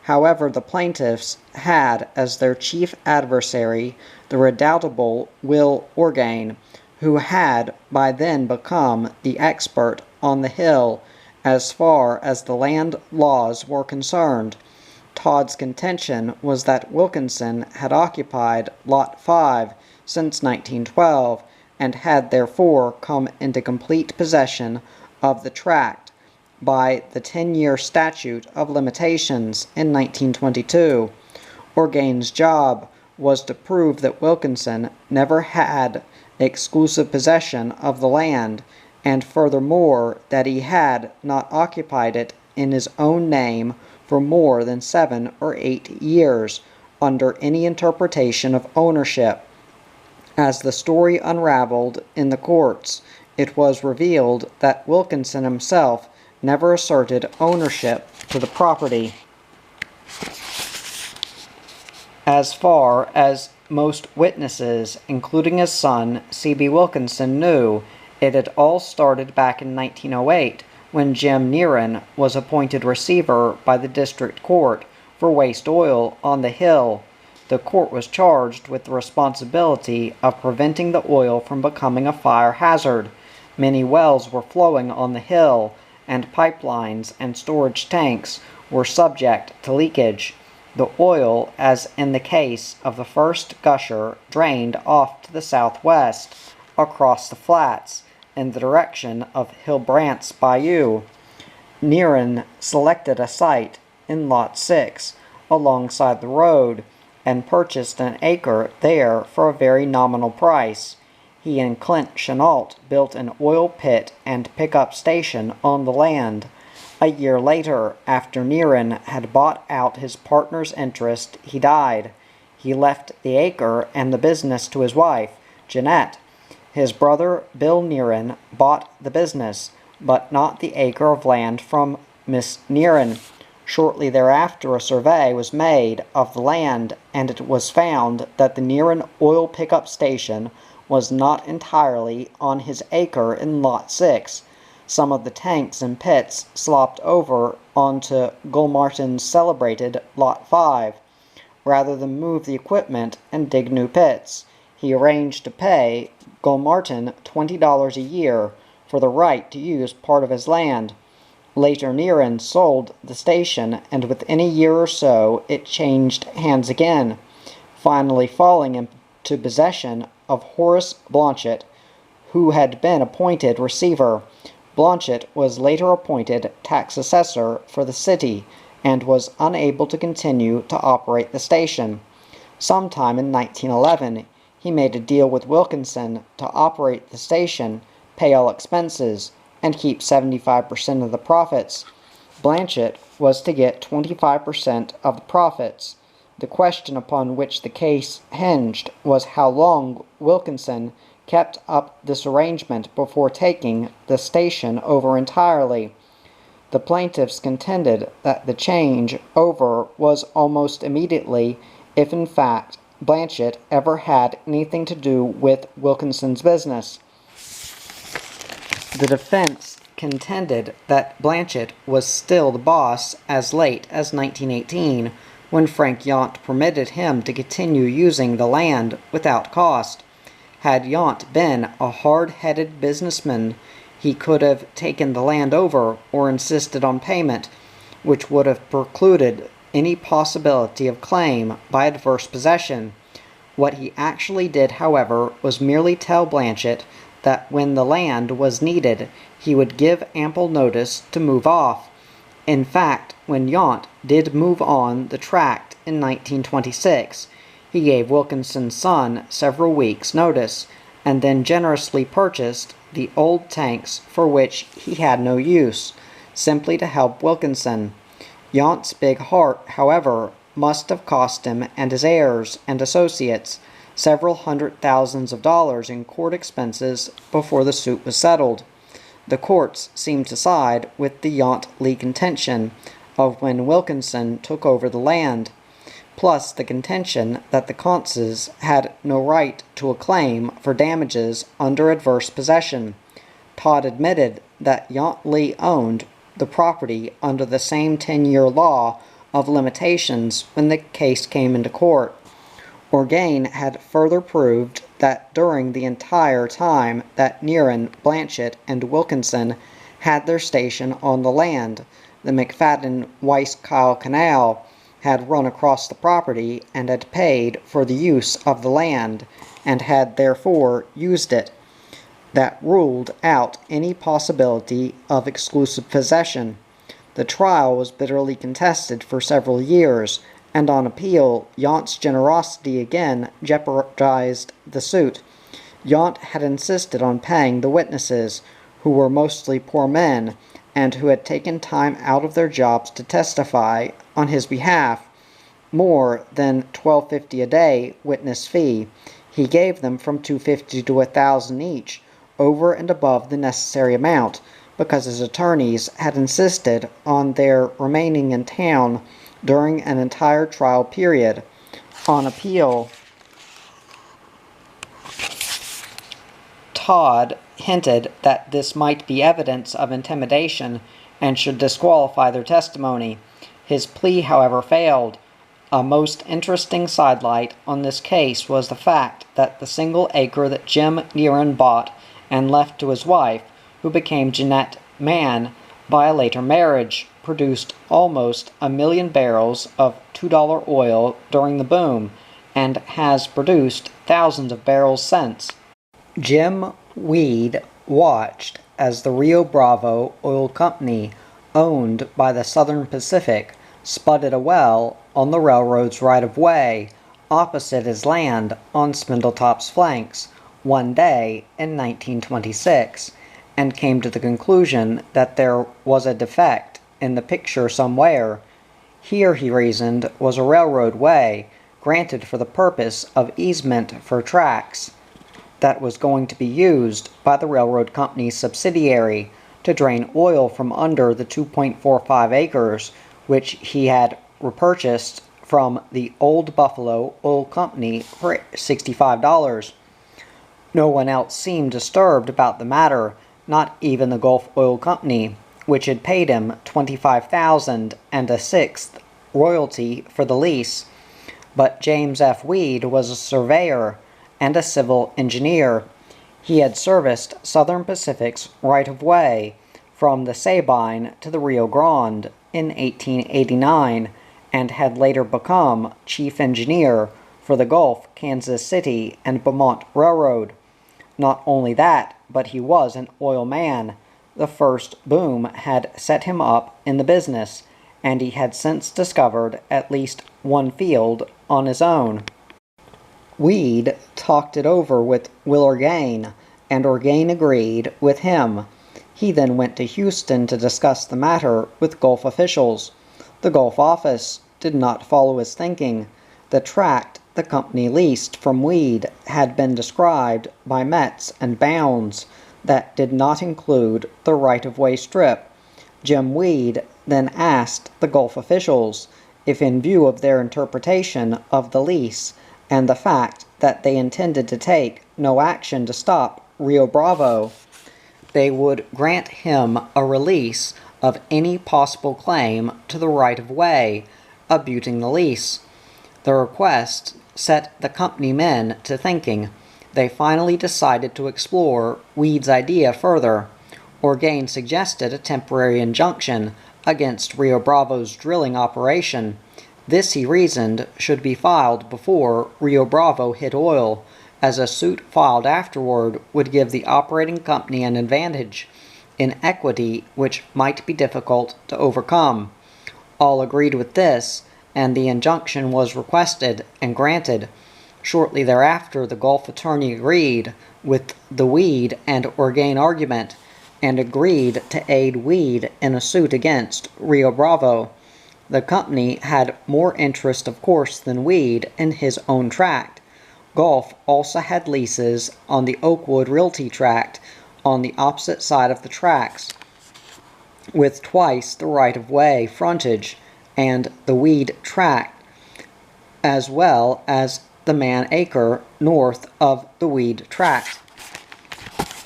However, the plaintiffs had as their chief adversary the redoubtable Will Orgain, who had by then become the expert on the Hill as far as the land laws were concerned. Todd's contention was that Wilkinson had occupied Lot 5 since 1912 and had therefore come into complete possession of the tract by the 10-year statute of limitations in 1922. Orgain's job was to prove that Wilkinson never had exclusive possession of the land, and furthermore that he had not occupied it in his own name for more than 7 or 8 years under any interpretation of ownership. As the story unraveled in the courts, it was revealed that Wilkinson himself never asserted ownership to the property. As far as most witnesses, including his son, C.B. Wilkinson, knew, it had all started back in 1908 when Jim Nearin was appointed receiver by the district court for waste oil on the Hill. The court was charged with the responsibility of preventing the oil from becoming a fire hazard. Many wells were flowing on the Hill, and pipelines and storage tanks were subject to leakage. The oil, as in the case of the first gusher, drained off to the southwest, across the flats, in the direction of Hilbrandt's Bayou. Nearin selected a site in Lot 6, alongside the road, and purchased an acre there for a very nominal price. He and Clint Chenault built an oil pit and pickup station on the land. A year later, after Nearin had bought out his partner's interest, he died. He left the acre and the business to his wife, Jeanette. His brother, Bill Nearin, bought the business, but not the acre of land from Miss Nearin. Shortly thereafter, a survey was made of the land, and it was found that the Nearin oil pickup station was not entirely on his acre in Lot 6. Some of the tanks and pits slopped over onto Gulmartin's celebrated Lot 5. Rather than move the equipment and dig new pits, He arranged to pay Gulmartin $20 a year for the right to use part of his land. Later Nearin sold the station, and within a year or so it changed hands again, finally falling into possession of Horace Blanchet, who had been appointed receiver. Blanchet was later appointed tax assessor for the city and was unable to continue to operate the station. Sometime in 1911, he made a deal with Wilkinson to operate the station, pay all expenses, and keep 75% of the profits. Blanchet was to get 25% of the profits. The question upon which the case hinged was how long Wilkinson kept up this arrangement before taking the station over entirely. The plaintiffs contended that the change over was almost immediately, if in fact Blanchet ever had anything to do with Wilkinson's business. The defense contended that Blanchet was still the boss as late as 1918, when Frank Yount permitted him to continue using the land without cost. Had Yount been a hard-headed businessman, he could have taken the land over or insisted on payment, which would have precluded any possibility of claim by adverse possession. What he actually did, however, was merely tell Blanchet that when the land was needed, he would give ample notice to move off. In fact, when Yount did move on the tract in 1926, he gave Wilkinson's son several weeks' notice, and then generously purchased the old tanks for which he had no use, simply to help Wilkinson. Yount's big heart, however, must have cost him and his heirs and associates several $100,000s in court expenses before the suit was settled. The courts seemed to side with the Yount-Lee contention of when Wilkinson took over the land, plus the contention that the Conses had no right to a claim for damages under adverse possession. Todd admitted that Yount-Lee owned the property under the same 10-year law of limitations when the case came into court. Orgain had further proved that during the entire time that Nearin, Blanchet, and Wilkinson had their station on the land, the McFadden-Weiss-Kyle Canal had run across the property and had paid for the use of the land, and had therefore used it. That ruled out any possibility of exclusive possession. The trial was bitterly contested for several years, and on appeal, Yount's generosity again jeopardized the suit. Yount had insisted on paying the witnesses, who were mostly poor men, and who had taken time out of their jobs to testify on his behalf, more than $12.50 a day witness fee. He gave them from $250 to $1,000 each, over and above the necessary amount, because his attorneys had insisted on their remaining in town during an entire trial period. On appeal, Todd hinted that this might be evidence of intimidation and should disqualify their testimony. His plea, however, failed. A most interesting sidelight on this case was the fact that the single acre that Jim Nearin bought and left to his wife, who became Jeanette Mann by a later marriage, produced almost 1 million barrels of $2 oil during the boom, and has produced thousands of barrels since. Jim Weed watched as the Rio Bravo Oil Company, owned by the Southern Pacific, spudded a well on the railroad's right-of-way opposite his land on Spindletop's flanks one day in 1926, and came to the conclusion that there was a defect in the picture somewhere. Here, he reasoned, was a railroad way, granted for the purpose of easement for tracks, that was going to be used by the railroad company's subsidiary to drain oil from under the 2.45 acres, which he had repurchased from the Old Buffalo Oil Company for $65. No one else seemed disturbed about the matter, not even the Gulf Oil Company, which had paid him $25,000 and a sixth royalty for the lease. But James F. Weed was a surveyor, and a civil engineer. He had serviced Southern Pacific's right-of-way from the Sabine to the Rio Grande in 1889 and had later become chief engineer for the Gulf, Kansas City, and Beaumont Railroad. Not only that, but he was an oil man. The first boom had set him up in the business, and he had since discovered at least one field on his own. Weed talked it over with Will Orgain, and Orgain agreed with him. He then went to Houston to discuss the matter with Gulf officials. The Gulf office did not follow his thinking. The tract the company leased from Weed had been described by Metz and Bounds that did not include the right-of-way strip. Jim Weed then asked the Gulf officials if, in view of their interpretation of the lease and the fact that they intended to take no action to stop Rio Bravo, they would grant him a release of any possible claim to the right-of-way, abutting the lease. The request set the company men to thinking. They finally decided to explore Weed's idea further. Orgain suggested a temporary injunction against Rio Bravo's drilling operation. This, he reasoned, should be filed before Rio Bravo hit oil, as a suit filed afterward would give the operating company an advantage in equity which might be difficult to overcome. All agreed with this, and the injunction was requested and granted. Shortly thereafter, the Gulf attorney agreed with the Weed and Orgain argument and agreed to aid Weed in a suit against Rio Bravo. The company had more interest, of course, than Weed in his own tract. Gulf also had leases on the Oakwood Realty tract on the opposite side of the tracks, with twice the right-of-way frontage, and the Weed tract, as well as the Man Acre north of the Weed tract.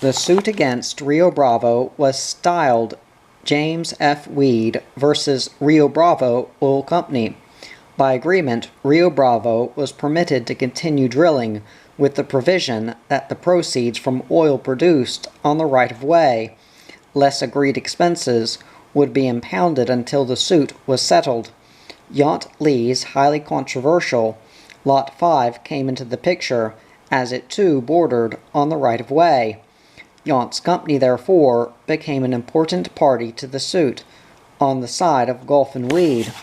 The suit against Rio Bravo was styled James F. Weed versus Rio Bravo Oil Company. By agreement, Rio Bravo was permitted to continue drilling with the provision that the proceeds from oil produced on the right-of-way, less agreed expenses, would be impounded until the suit was settled. Yount Lee's highly controversial Lot 5 came into the picture, as it too bordered on the right-of-way. Yount's company, therefore, became an important party to the suit, on the side of Gulf and Weed.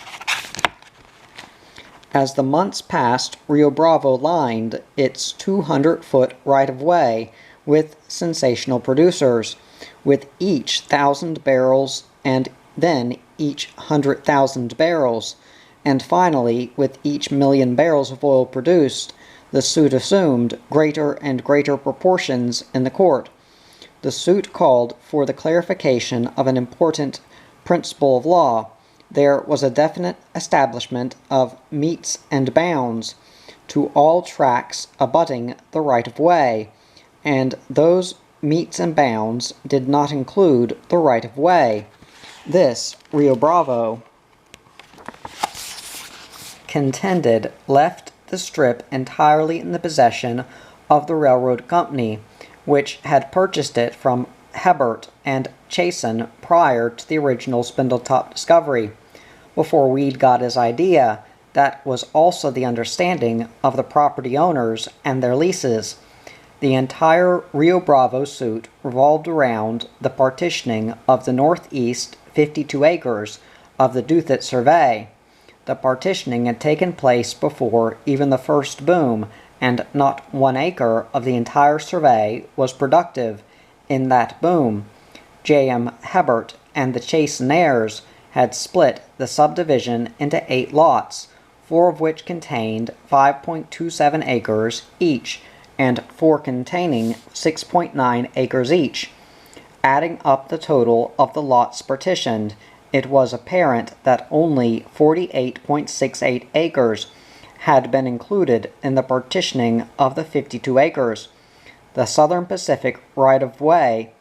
As the months passed, Rio Bravo lined its 200-foot right-of-way with sensational producers, with each 1,000 barrels and then each 100,000 barrels, and finally, with each million barrels of oil produced. The suit assumed greater and greater proportions in the court. The suit called for the clarification of an important principle of law. There was a definite establishment of metes and bounds to all tracts abutting the right-of-way, and those metes and bounds did not include the right-of-way. This, Rio Bravo contended, left the strip entirely in the possession of the railroad company, which had purchased it from Hebert and Chasen prior to the original Spindletop discovery. Before Weed got his idea, that was also the understanding of the property owners and their leases. The entire Rio Bravo suit revolved around the partitioning of the northeast 52 acres of the Duthet survey. The partitioning had taken place before even the first boom, and not 1 acre of the entire survey was productive in that boom. J.M. Hebert and the Chasen heirs had split the subdivision into 8 lots, 4 of which contained 5.27 acres each, and 4 containing 6.9 acres each. Adding up the total of the lots partitioned, it was apparent that only 48.68 acres had been included in the partitioning of the 52 acres. The Southern Pacific right-of-way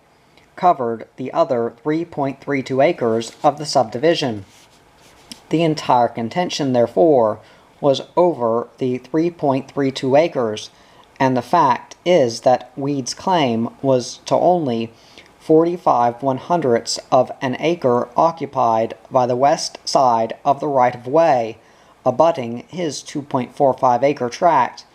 covered the other 3.32 acres of the subdivision. The entire contention, therefore, was over the 3.32 acres, and the fact is that Weed's claim was to only 45/100ths of an acre occupied by the west side of the right-of-way, abutting his 2.45-acre tract.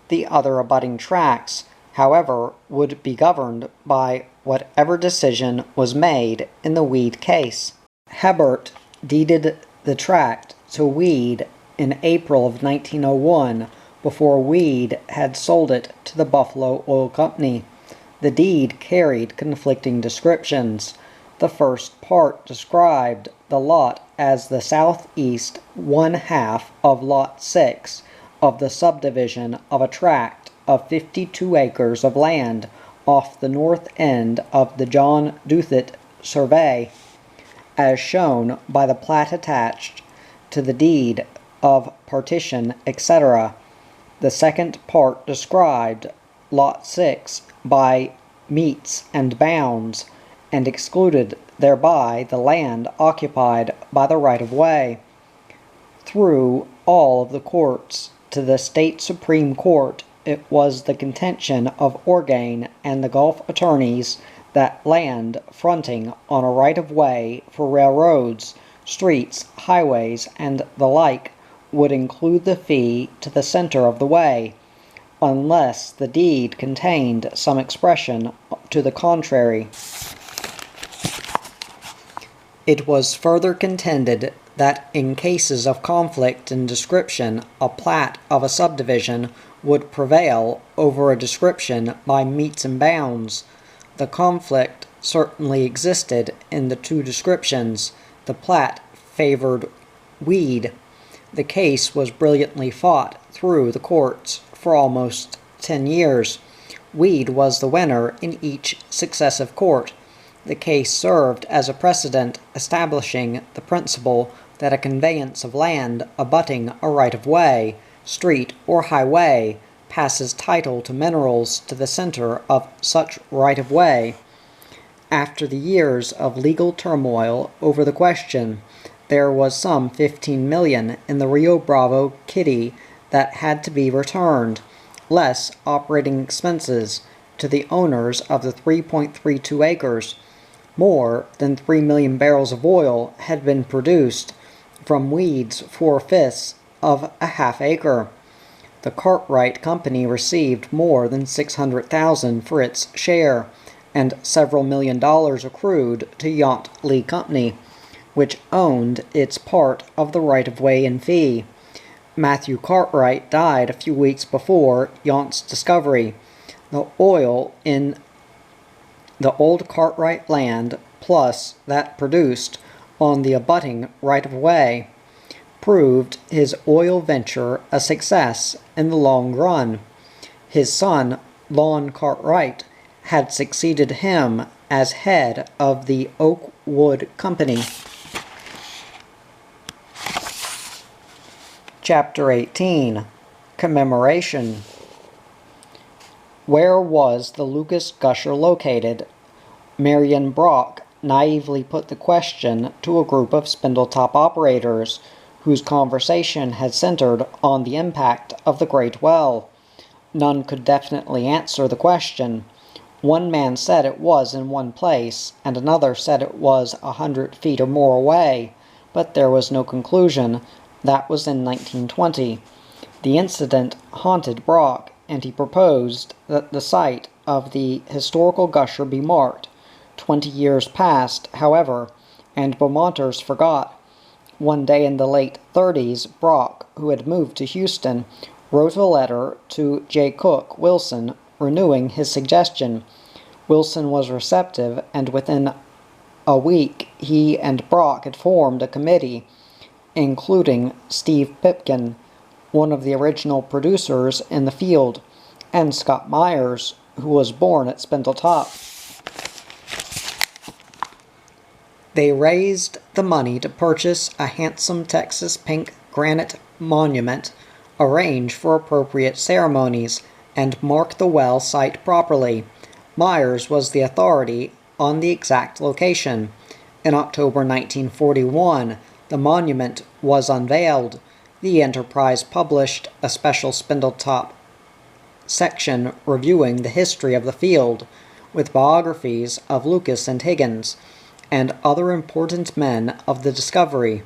The other abutting tracts, however, would be governed by whatever decision was made in the Weed case. Hebert deeded the tract to Weed in April of 1901, before Weed had sold it to the Buffalo Oil Company. The deed carried conflicting descriptions. The first part described the lot as the southeast one-half of Lot 6 of the subdivision of a tract of 52 acres of land off the north end of the John Douthit survey, as shown by the plat attached to the deed of partition, etc. The second part described Lot 6 by metes and bounds, and excluded thereby the land occupied by the right-of-way. Through all of the courts to the state Supreme Court, it was the contention of Orgain and the Gulf attorneys that land fronting on a right-of-way for railroads, streets, highways, and the like would include the fee to the center of the way, unless the deed contained some expression to the contrary. It was further contended that in cases of conflict in description, a plat of a subdivision would prevail over a description by metes and bounds. The conflict certainly existed in the two descriptions. The plat favored Weed. The case was brilliantly fought through the courts for almost 10 years. Weed was the winner in each successive court. The case served as a precedent establishing the principle that a conveyance of land abutting a right-of-way, street, or highway passes title to minerals to the center of such right-of-way. After the years of legal turmoil over the question, there was some $15 million in the Rio Bravo kitty that had to be returned, less operating expenses, to the owners of the 3.32 acres. More than 3 million barrels of oil had been produced from Weed's 4/5 of a half acre. The Cartwright Company received more than $600,000 for its share, and several $1 million accrued to Yount Lee Company, which owned its part of the right-of-way in fee. Matthew Cartwright died a few weeks before Yount's discovery. The oil in the old Cartwright land, plus that produced on the abutting right-of-way, proved his oil venture a success in the long run. His son, Lon Cartwright, had succeeded him as head of the Oakwood Company. Chapter 18. Commemoration. Where was the Lucas Gusher located? Marion Brock naively put the question to a group of Spindletop operators, whose conversation had centered on the impact of the Great Well. None could definitely answer the question. One man said it was in one place, and another said it was 100 feet or more away, but there was no conclusion. That was in 1920. The incident haunted Brock, and he proposed that the site of the historical gusher be marked. 20 years passed, however, and Beaumonters forgot. One day in the late 30s, Brock, who had moved to Houston, wrote a letter to J. Cook Wilson renewing his suggestion. Wilson was receptive, and within a week he and Brock had formed a committee, including Steve Pipkin, one of the original producers in the field, and Scott Myers, who was born at Spindletop. They raised the money to purchase a handsome Texas pink granite monument, arrange for appropriate ceremonies, and mark the well site properly. Myers was the authority on the exact location. In October 1941, the monument was unveiled. The enterprise published a special Spindletop section reviewing the history of the field, with biographies of Lucas and Higgins, and other important men of the discovery.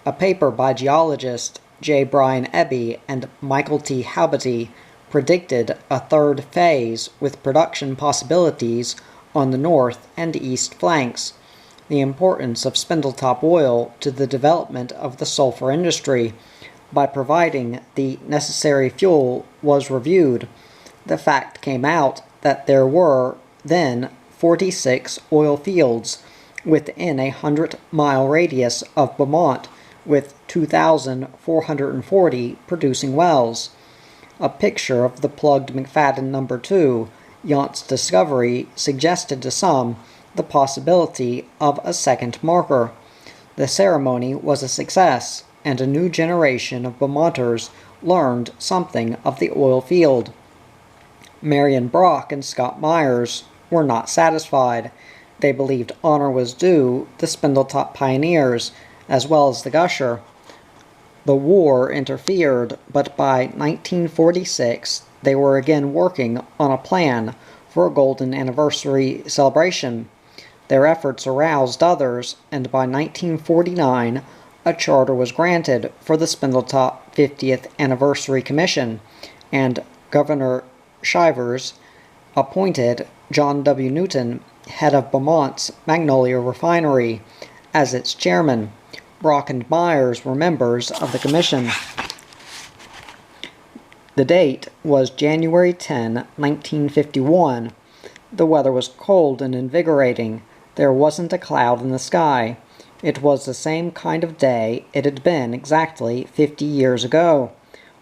A paper by geologist J. Brian Eby and Michael T. Halbouty predicted a third phase with production possibilities on the north and east flanks. The importance of Spindletop oil to the development of the sulfur industry by providing the necessary fuel was reviewed. The fact came out that there were then 46 oil fields within a 100-mile radius of Beaumont, with 2,440 producing wells. A picture of the plugged McFadden No. 2, Yount's discovery, suggested to some the possibility of a second marker. The ceremony was a success, and a new generation of Beaumonters learned something of the oil field. Marion Brock and Scott Myers were not satisfied. They believed honor was due the Spindletop pioneers, as well as the Gusher. The war interfered, but by 1946 they were again working on a plan for a golden anniversary celebration. Their efforts aroused others, and by 1949 a charter was granted for the Spindletop 50th Anniversary Commission, and Governor Shivers appointed John W. Newton, head of Beaumont's Magnolia Refinery, as its chairman. Brock and Myers were members of the commission. The date was January 10, 1951. The weather was cold and invigorating. There wasn't a cloud in the sky. It was the same kind of day it had been exactly 50 years ago.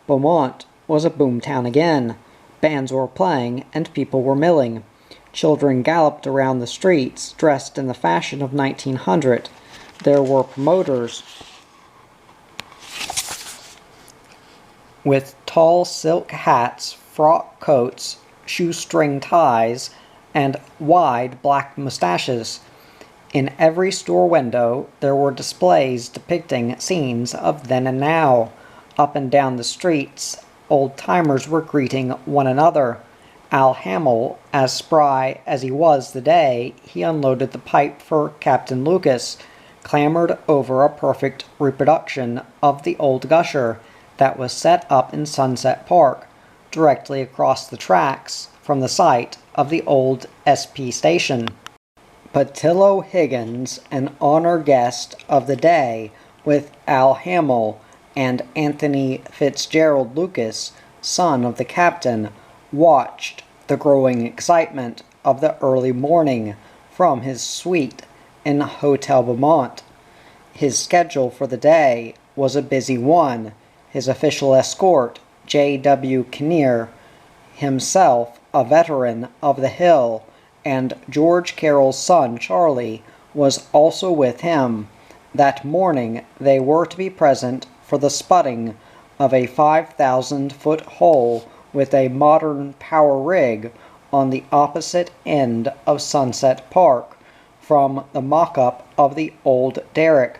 Beaumont was a boomtown again. Bands were playing and people were milling. Children galloped around the streets, dressed in the fashion of 1900. There were promoters with tall silk hats, frock coats, shoestring ties, and wide black mustaches. In every store window there were displays depicting scenes of then and now. Up and down the streets, old-timers were greeting one another. Al Hamill, as spry as he was the day he unloaded the pipe for Captain Lucas, clamored over a perfect reproduction of the old Gusher that was set up in Sunset Park, directly across the tracks from the site of the old SP station. Patillo Higgins, an honor guest of the day with Al Hamill, and Anthony Fitzgerald Lucas, son of the captain, watched the growing excitement of the early morning from his suite in Hotel Beaumont. His schedule for the day was a busy one. His official escort, J.W. Kinnear, himself a veteran of the Hill, and George Carroll's son Charlie was also with him. That morning they were to be present for the spudding of a 5,000-foot hole with a modern power rig on the opposite end of Sunset Park from the mock-up of the old derrick.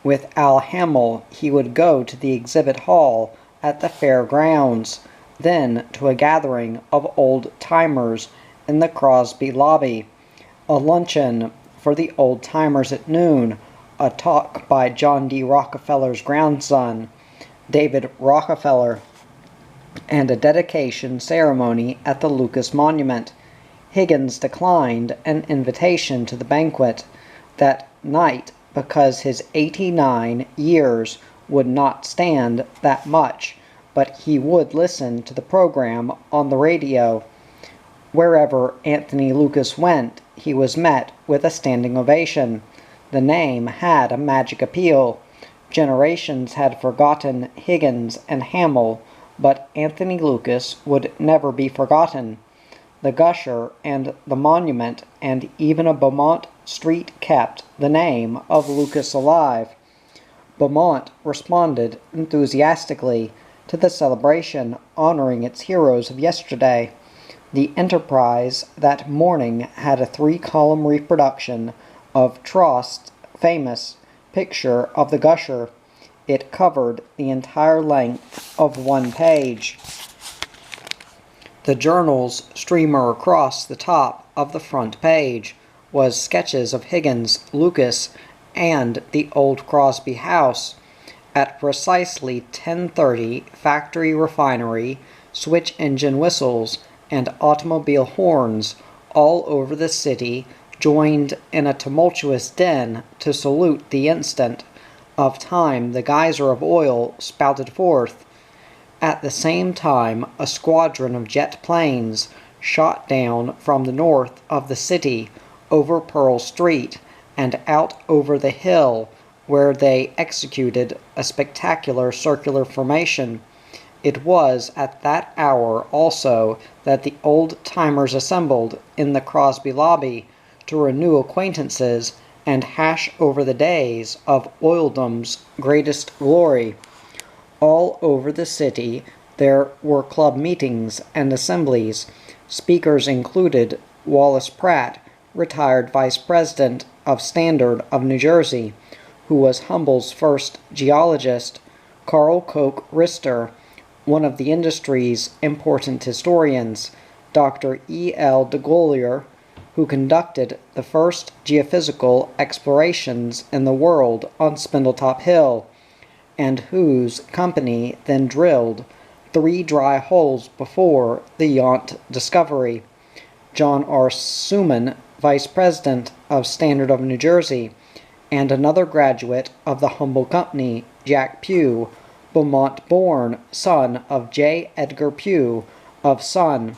With Al Hamill he would go to the exhibit hall at the fairgrounds, then to a gathering of old-timers in the Crosby lobby, a luncheon for the old-timers at noon, a talk by John D. Rockefeller's grandson, David Rockefeller, and a dedication ceremony at the Lucas Monument. Higgins declined an invitation to the banquet that night because his 89 years would not stand that much, but he would listen to the program on the radio. Wherever Anthony Lucas went, he was met with a standing ovation. The name had a magic appeal. Generations had forgotten Higgins and Hamill, but Anthony Lucas would never be forgotten. The Gusher and the monument and even a Beaumont street kept the name of Lucas alive. Beaumont responded enthusiastically to the celebration honoring its heroes of yesterday. The Enterprise that morning had a 3-column reproduction of Trost's famous picture of the Gusher. It covered the entire length of one page. The journal's streamer across the top of the front page was sketches of Higgins, Lucas, and the old Crosby house. At precisely 10:30, factory refinery, switch engine whistles, and automobile horns all over the city joined in a tumultuous din to salute the instant of time the geyser of oil spouted forth. At the same time, a squadron of jet planes shot down from the north of the city over Pearl Street and out over the hill, where they executed a spectacular circular formation. It was at that hour also that the old-timers assembled in the Crosby lobby to renew acquaintances and hash over the days of oildom's greatest glory. All over the city there were club meetings and assemblies. Speakers included Wallace Pratt, retired vice president of Standard of New Jersey, who was Humble's first geologist; Carl Koch Rister, one of the industry's important historians; Dr. E. L. de Gollier, who conducted the first geophysical explorations in the world on Spindletop Hill, and whose company then drilled 3 dry holes before the Yount discovery; John R. Suman, vice president of Standard of New Jersey, and another graduate of the Humble Company, Jack Pugh, Beaumont-born son of J. Edgar Pugh of Sun,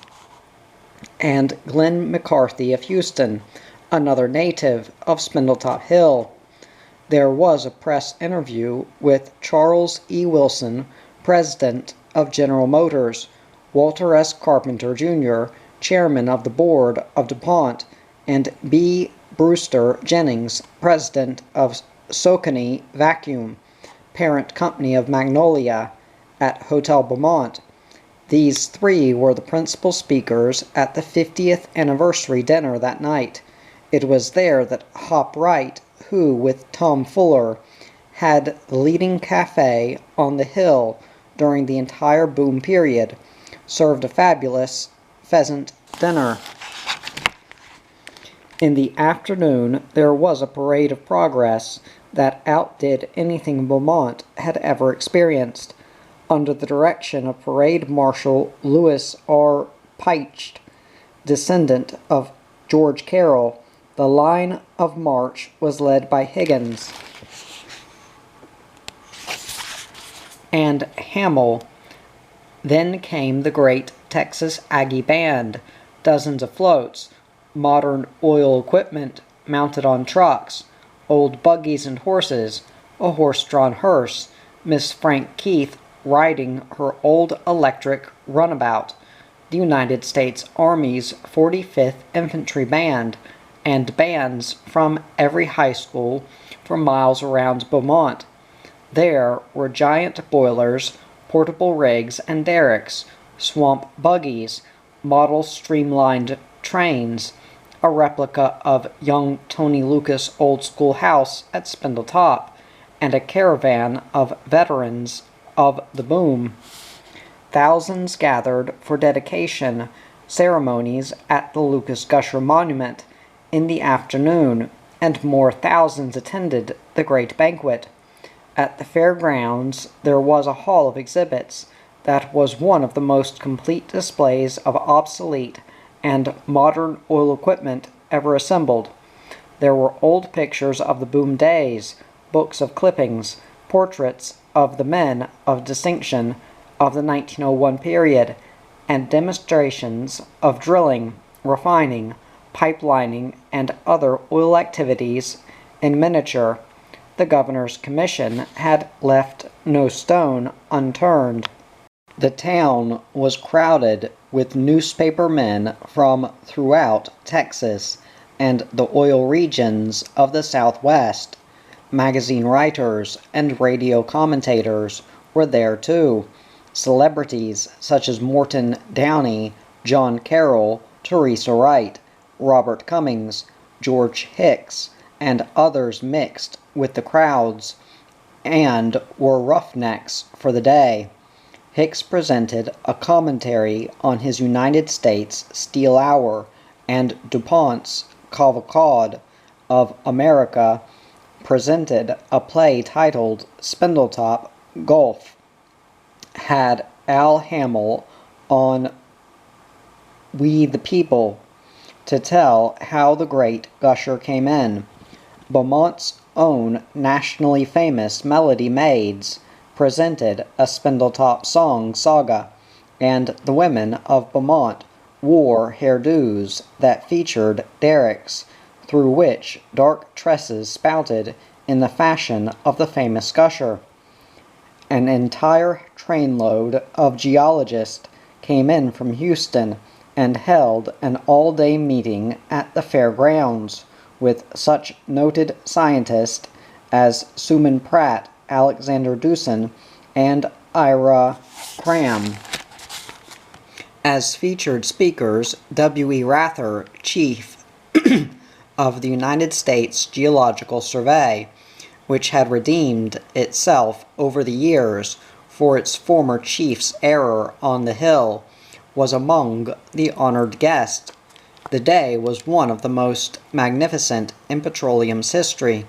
and Glenn McCarthy of Houston, another native of Spindletop Hill. There was a press interview with Charles E. Wilson, president of General Motors, Walter S. Carpenter, Jr., chairman of the board of DuPont, and B. Brewster Jennings, president of Saucony Vacuum, parent company of Magnolia, at Hotel Beaumont. These 3 were the principal speakers at the 50th anniversary dinner that night. It was there that Hop Wright, who, with Tom Fuller, had the leading cafe on the hill during the entire boom period, served a fabulous pheasant dinner. In the afternoon there was a parade of progress that outdid anything Beaumont had ever experienced. Under the direction of Parade Marshal Lewis R. Peitsch, descendant of George Carroll, the line of march was led by Higgins and Hamel. Then came the great Texas Aggie Band, dozens of floats, modern oil equipment mounted on trucks, old buggies and horses, a horse-drawn hearse, Miss Frank Keith riding her old electric runabout, the United States Army's 45th Infantry Band, and bands from every high school for miles around Beaumont. There were giant boilers, portable rigs and derricks, swamp buggies, model streamlined trains, a replica of young Tony Lucas' old-school house at Spindletop, and a caravan of veterans of the boom. Thousands gathered for dedication ceremonies at the Lucas Gusher Monument in the afternoon, and more thousands attended the great banquet. At the fairgrounds there was a hall of exhibits that was one of the most complete displays of obsolete and modern oil equipment ever assembled. There were old pictures of the boom days, books of clippings, portraits of the men of distinction of the 1901 period, and demonstrations of drilling, refining, pipelining, and other oil activities in miniature. The governor's commission had left no stone unturned. The town was crowded with newspaper men from throughout Texas and the oil regions of the Southwest. Magazine writers and radio commentators were there too. Celebrities such as Morton Downey, John Carroll, Teresa Wright, Robert Cummings, George Hicks, and others mixed with the crowds and were roughnecks for the day. Hicks presented a commentary on his United States Steel Hour, and DuPont's Cavalcade of America presented a play titled Spindletop Gulf. Had Al Hamel on We the People to tell how the great gusher came in. Beaumont's own nationally famous Melody Maids presented a Spindletop song saga, and the women of Beaumont wore hairdos that featured derricks, through which dark tresses spouted in the fashion of the famous gusher. An entire trainload of geologists came in from Houston and held an all-day meeting at the fairgrounds, with such noted scientists as Suman Pratt, Alexander Deussen, and Ira Cram. As featured speakers, W. E. Rather, chief of the United States Geological Survey, which had redeemed itself over the years for its former chief's error on the Hill, was among the honored guests. The day was one of the most magnificent in petroleum's history.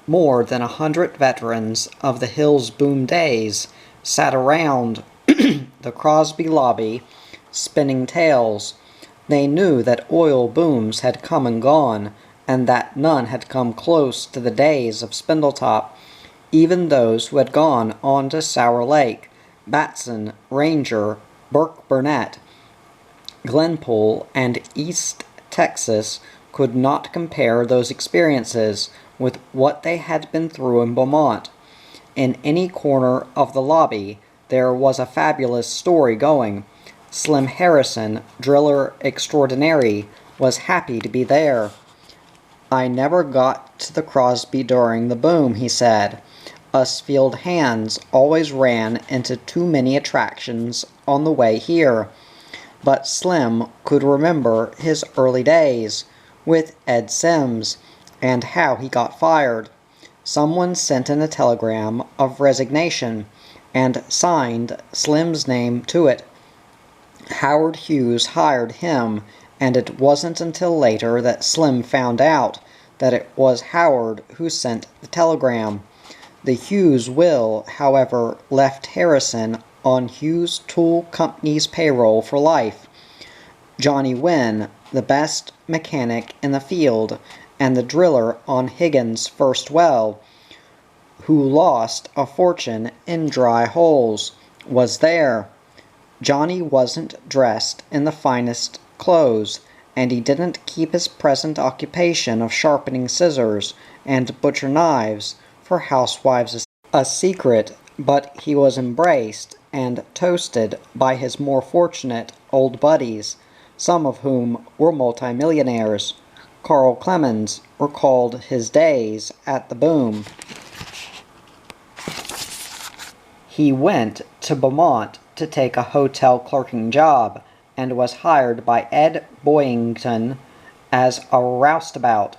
More than 100 veterans of the Hill's boom days sat around the Crosby lobby, spinning tales. They knew that oil booms had come and gone, and that none had come close to the days of Spindletop. Even those who had gone on to Sour Lake, Batson, Ranger, Burke Burnett, Glenpool, and East Texas could not compare those experiences with what they had been through in Beaumont. In any corner of the lobby there was a fabulous story going. Slim Harrison, driller extraordinary, was happy to be there. "I never got to the Crosby during the boom," he said. "Us field hands always ran into too many attractions on the way here." But Slim could remember his early days with Ed Sims, and how he got fired. Someone sent in a telegram of resignation, and signed Slim's name to it. Howard Hughes hired him, and it wasn't until later that Slim found out that it was Howard who sent the telegram. The Hughes will, however, left Harrison on Hughes Tool Company's payroll for life. Johnny Wynn, the best mechanic in the field, and the driller on Higgins' first well, who lost a fortune in dry holes, was there. Johnny wasn't dressed in the finest clothes, and he didn't keep his present occupation of sharpening scissors and butcher knives for housewives a secret, but he was embraced and toasted by his more fortunate old buddies, some of whom were multimillionaires. Carl Clemens recalled his days at the boom. He went to Beaumont to take a hotel clerking job, and was hired by Ed Boyington as a roustabout.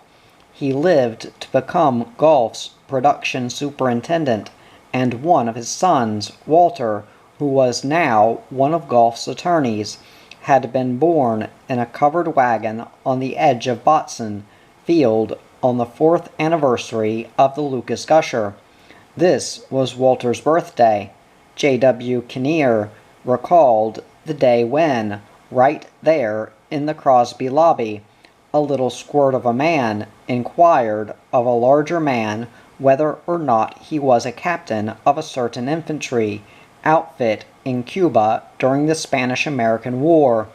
He lived to become Gulf's production superintendent, and one of his sons, Walter, who was now one of Gulf's attorneys, had been born in a covered wagon on the edge of Botson Field on the 4th anniversary of the Lucas Gusher. This was Walter's birthday. J.W. Kinnear recalled the day when, right there in the Crosby lobby, a little squirt of a man inquired of a larger man whether or not he was a captain of a certain infantry outfit in Cuba during the Spanish-American War.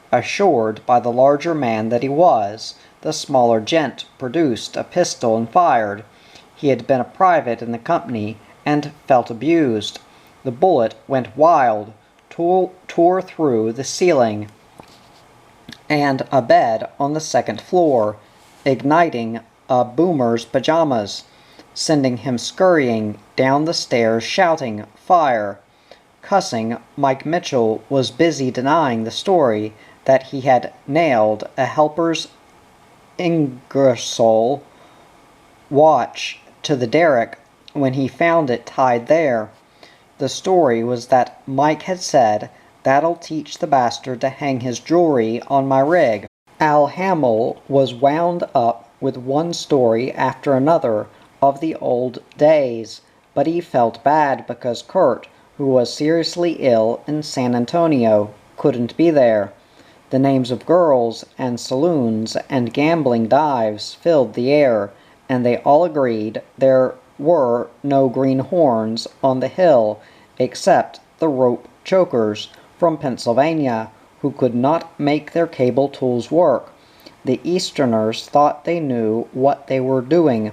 Assured by the larger man that he was, the smaller gent produced a pistol and fired. He had been a private in the company and felt abused. The bullet went wild, tore through the ceiling and a bed on the second floor, igniting a boomer's pajamas, sending him scurrying down the stairs shouting, "Fire!" Cussing, Mike Mitchell was busy denying the story that he had nailed a helper's Ingersoll watch to the derrick when he found it tied there. The story was that Mike had said, "That'll teach the bastard to hang his jewelry on my rig." Al Hamill was wound up with one story after another of the old days, but he felt bad because Kurt, who was seriously ill in San Antonio, couldn't be there. The names of girls and saloons and gambling dives filled the air, and they all agreed there were no greenhorns on the hill except the rope chokers from Pennsylvania, who could not make their cable tools work. The Easterners thought they knew what they were doing.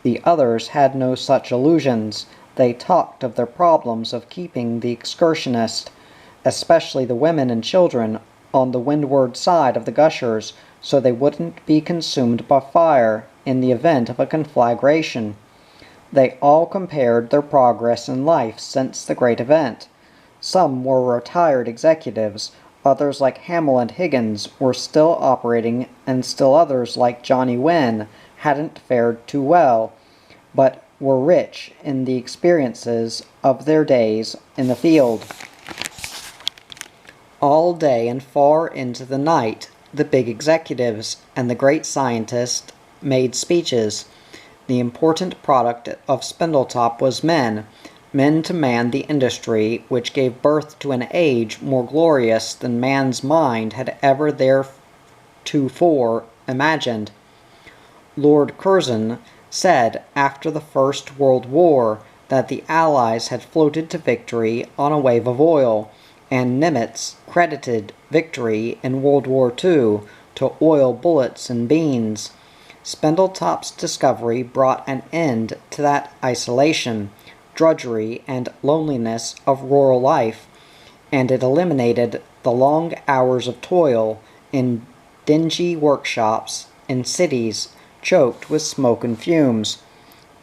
The others had no such illusions. They talked of their problems of keeping the excursionists, especially the women and children, on the windward side of the gushers, so they wouldn't be consumed by fire in the event of a conflagration. They all compared their progress in life since the great event. Some were retired executives, others like Hamill and Higgins were still operating, and still others like Johnny Wynn hadn't fared too well, but were rich in the experiences of their days in the field. All day and far into the night, the big executives and the great scientists made speeches. The important product of Spindletop was men to man the industry which gave birth to an age more glorious than man's mind had ever theretofore imagined. Lord Curzon said after the First World War that the Allies had floated to victory on a wave of oil, and Nimitz credited victory in World War II to oil bullets and beans. Spindletop's discovery brought an end to that isolation, drudgery, and loneliness of rural life, and it eliminated the long hours of toil in dingy workshops in cities choked with smoke and fumes.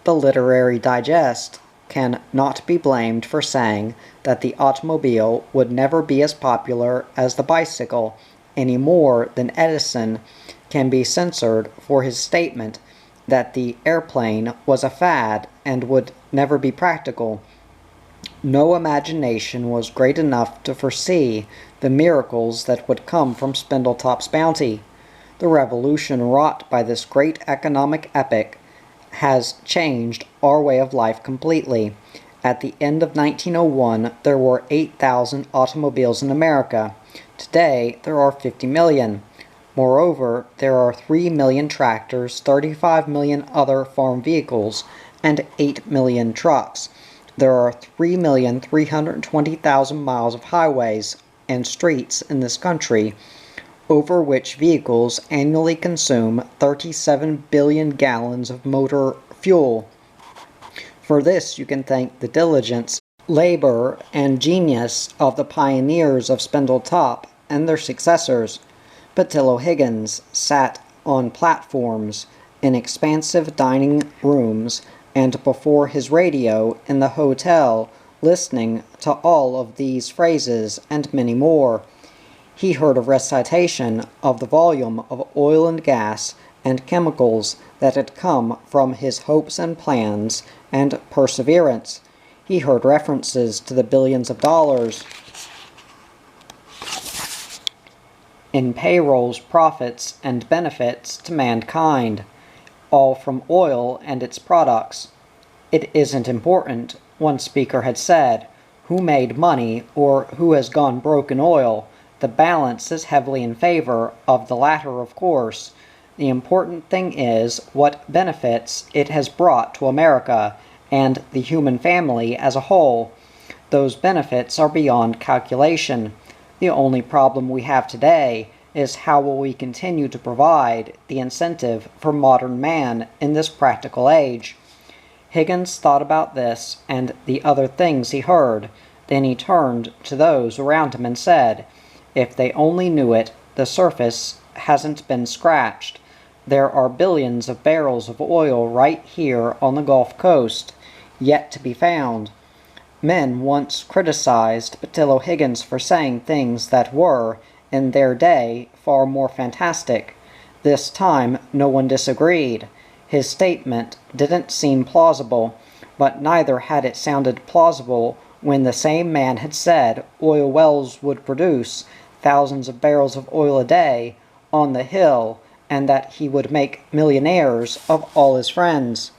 The Literary Digest can not be blamed for saying that the automobile would never be as popular as the bicycle, any more than Edison can be censored for his statement that the airplane was a fad and would never be practical. No imagination was great enough to foresee the miracles that would come from Spindletop's bounty. The revolution wrought by this great economic epoch has changed our way of life completely. At the end of 1901, there were 8,000 automobiles in America. Today, there are 50 million. Moreover, there are 3 million tractors, 35 million other farm vehicles, and 8 million trucks. There are 3,320,000 miles of highways and streets in this country, over which vehicles annually consume 37 billion gallons of motor fuel. For this you can thank the diligence, labor, and genius of the pioneers of Spindletop and their successors. Patillo Higgins sat on platforms, in expansive dining rooms, and before his radio in the hotel, listening to all of these phrases and many more. He heard a recitation of the volume of oil and gas and chemicals that had come from his hopes and plans and perseverance. He heard references to the billions of dollars in payrolls, profits, and benefits to mankind, all from oil and its products. It isn't important, one speaker had said, who made money or who has gone broke in oil. The balance is heavily in favor of the latter, of course. The important thing is what benefits it has brought to America and the human family as a whole. Those benefits are beyond calculation. The only problem we have today is how will we continue to provide the incentive for modern man in this practical age. Higgins thought about this and the other things he heard. Then he turned to those around him and said, "If they only knew it, the surface hasn't been scratched. There are billions of barrels of oil right here on the Gulf Coast, yet to be found." Men once criticized Patillo Higgins for saying things that were, in their day, far more fantastic. This time no one disagreed. His statement didn't seem plausible, but neither had it sounded plausible when the same man had said oil wells would produce thousands of barrels of oil a day on the hill, and that he would make millionaires of all his friends.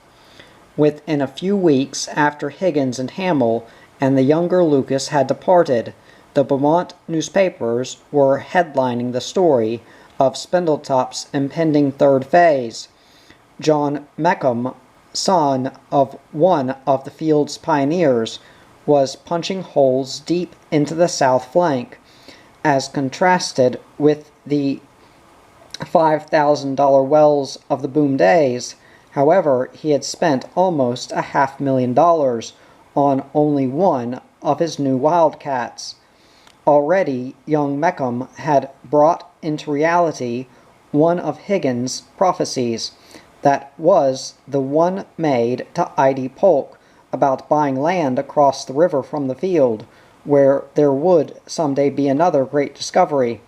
Within a few weeks after Higgins and Hamel and the younger Lucas had departed, the Beaumont newspapers were headlining the story of Spindletop's impending third phase. John Meckham, son of one of the field's pioneers, was punching holes deep into the south flank, as contrasted with the $5,000 wells of the boom days. However, he had spent almost $500,000 on only one of his new wildcats. Already, young Meckham had brought into reality one of Higgins' prophecies. That was the one made to I.D. Polk about buying land across the river from the field, where there would someday be another great discovery.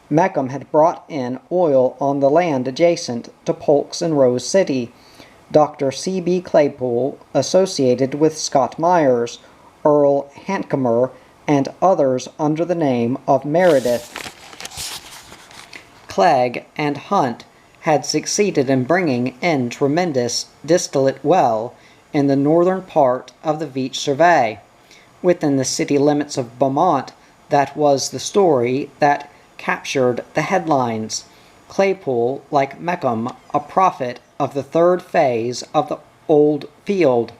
Meckham had brought in oil on the land adjacent to Polk's in Rose City. Dr. C.B. Claypool, associated with Scott Myers, Earl Hancomer, and others under the name of Meredith, Clegg, and Hunt, had succeeded in bringing in tremendous distillate well in the northern part of the Veitch Survey. Within the city limits of Beaumont, that was the story that captured the headlines. Claypool, like Meckham, a prophet of the third phase of the old field,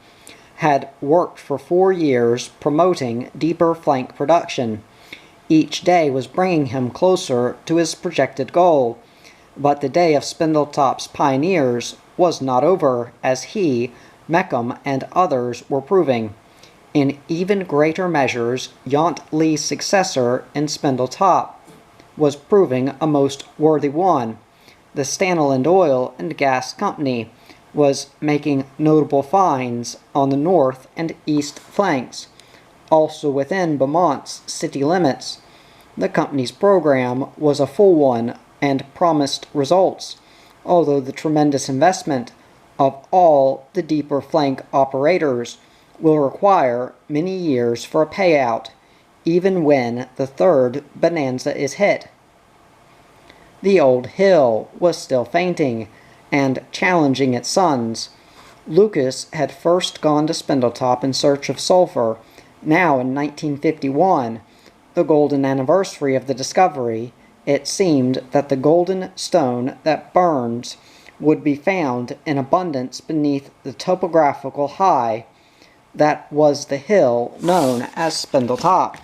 had worked for 4 years promoting deeper flank production. Each day was bringing him closer to his projected goal. But the day of Spindletop's pioneers was not over, as he, Meckham, and others were proving. In even greater measures, Yount Lee's successor in Spindletop was proving a most worthy one. The Staniland Oil and Gas Company was making notable finds on the north and east flanks. Also within Beaumont's city limits, the company's program was a full one and promised results, although the tremendous investment of all the deeper flank operators will require many years for a payout, even when the third bonanza is hit. The old hill was still fainting and challenging its sons. Lucas had first gone to Spindletop in search of sulfur. Now, in 1951, the golden anniversary of the discovery, it seemed that the golden stone that burns would be found in abundance beneath the topographical high that was the hill known as Spindletop.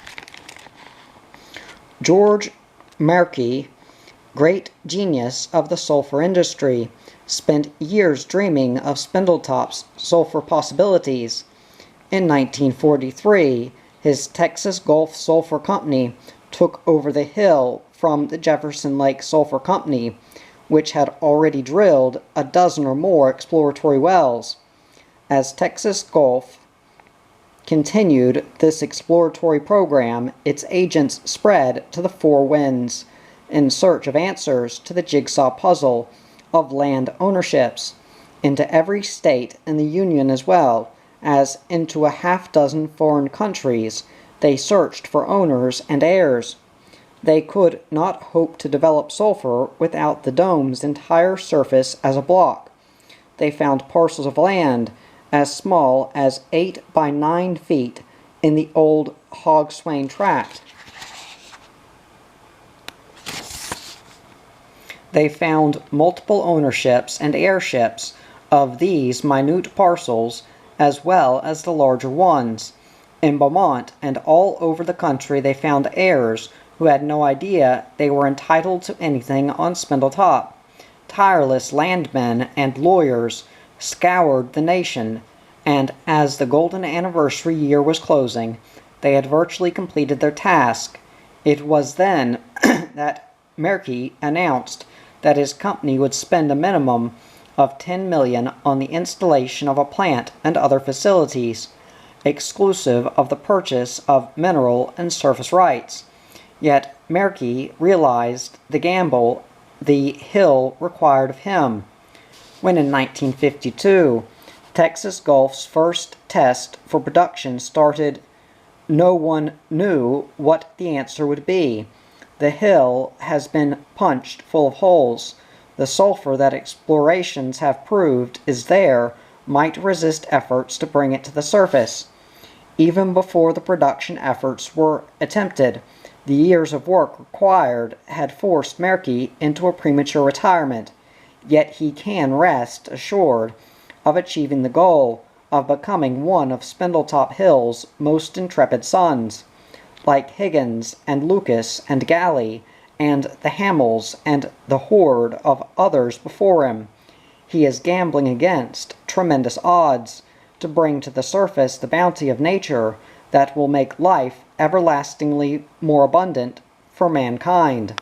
George Markey, great genius of the sulfur industry, spent years dreaming of Spindletop's sulfur possibilities. In 1943, his Texas Gulf Sulfur Company took over the hill from the Jefferson Lake Sulfur Company, which had already drilled a dozen or more exploratory wells. As Texas Gulf continued this exploratory program, its agents spread to the four winds in search of answers to the jigsaw puzzle of land ownerships, into every state in the Union as well as into a half-dozen foreign countries. They searched for owners and heirs. They could not hope to develop sulfur without the dome's entire surface as a block. They found parcels of land as small as 8 by 9 feet in the old Hog Swain tract. They found multiple ownerships and heirships of these minute parcels as well as the larger ones. In Beaumont and all over the country they found heirs who had no idea they were entitled to anything on Spindletop. Tireless landmen and lawyers scoured the nation, and as the golden anniversary year was closing, they had virtually completed their task. It was then that Markey announced that his company would spend a minimum of $10 million on the installation of a plant and other facilities, exclusive of the purchase of mineral and surface rights. Yet Markey realized the gamble the hill required of him. When in 1952, Texas Gulf's first test for production started No one knew what the answer would be. The hill has been punched full of holes. The sulfur that explorations have proved is there might resist efforts to bring it to the surface. Even before the production efforts were attempted, the years of work required had forced Merki into a premature retirement, yet he can rest assured of achieving the goal of becoming one of Spindletop Hill's most intrepid sons, like Higgins and Lucas and Galley and the Hamels and the horde of others before him. He is gambling against tremendous odds to bring to the surface the bounty of nature that will make life everlastingly more abundant for mankind.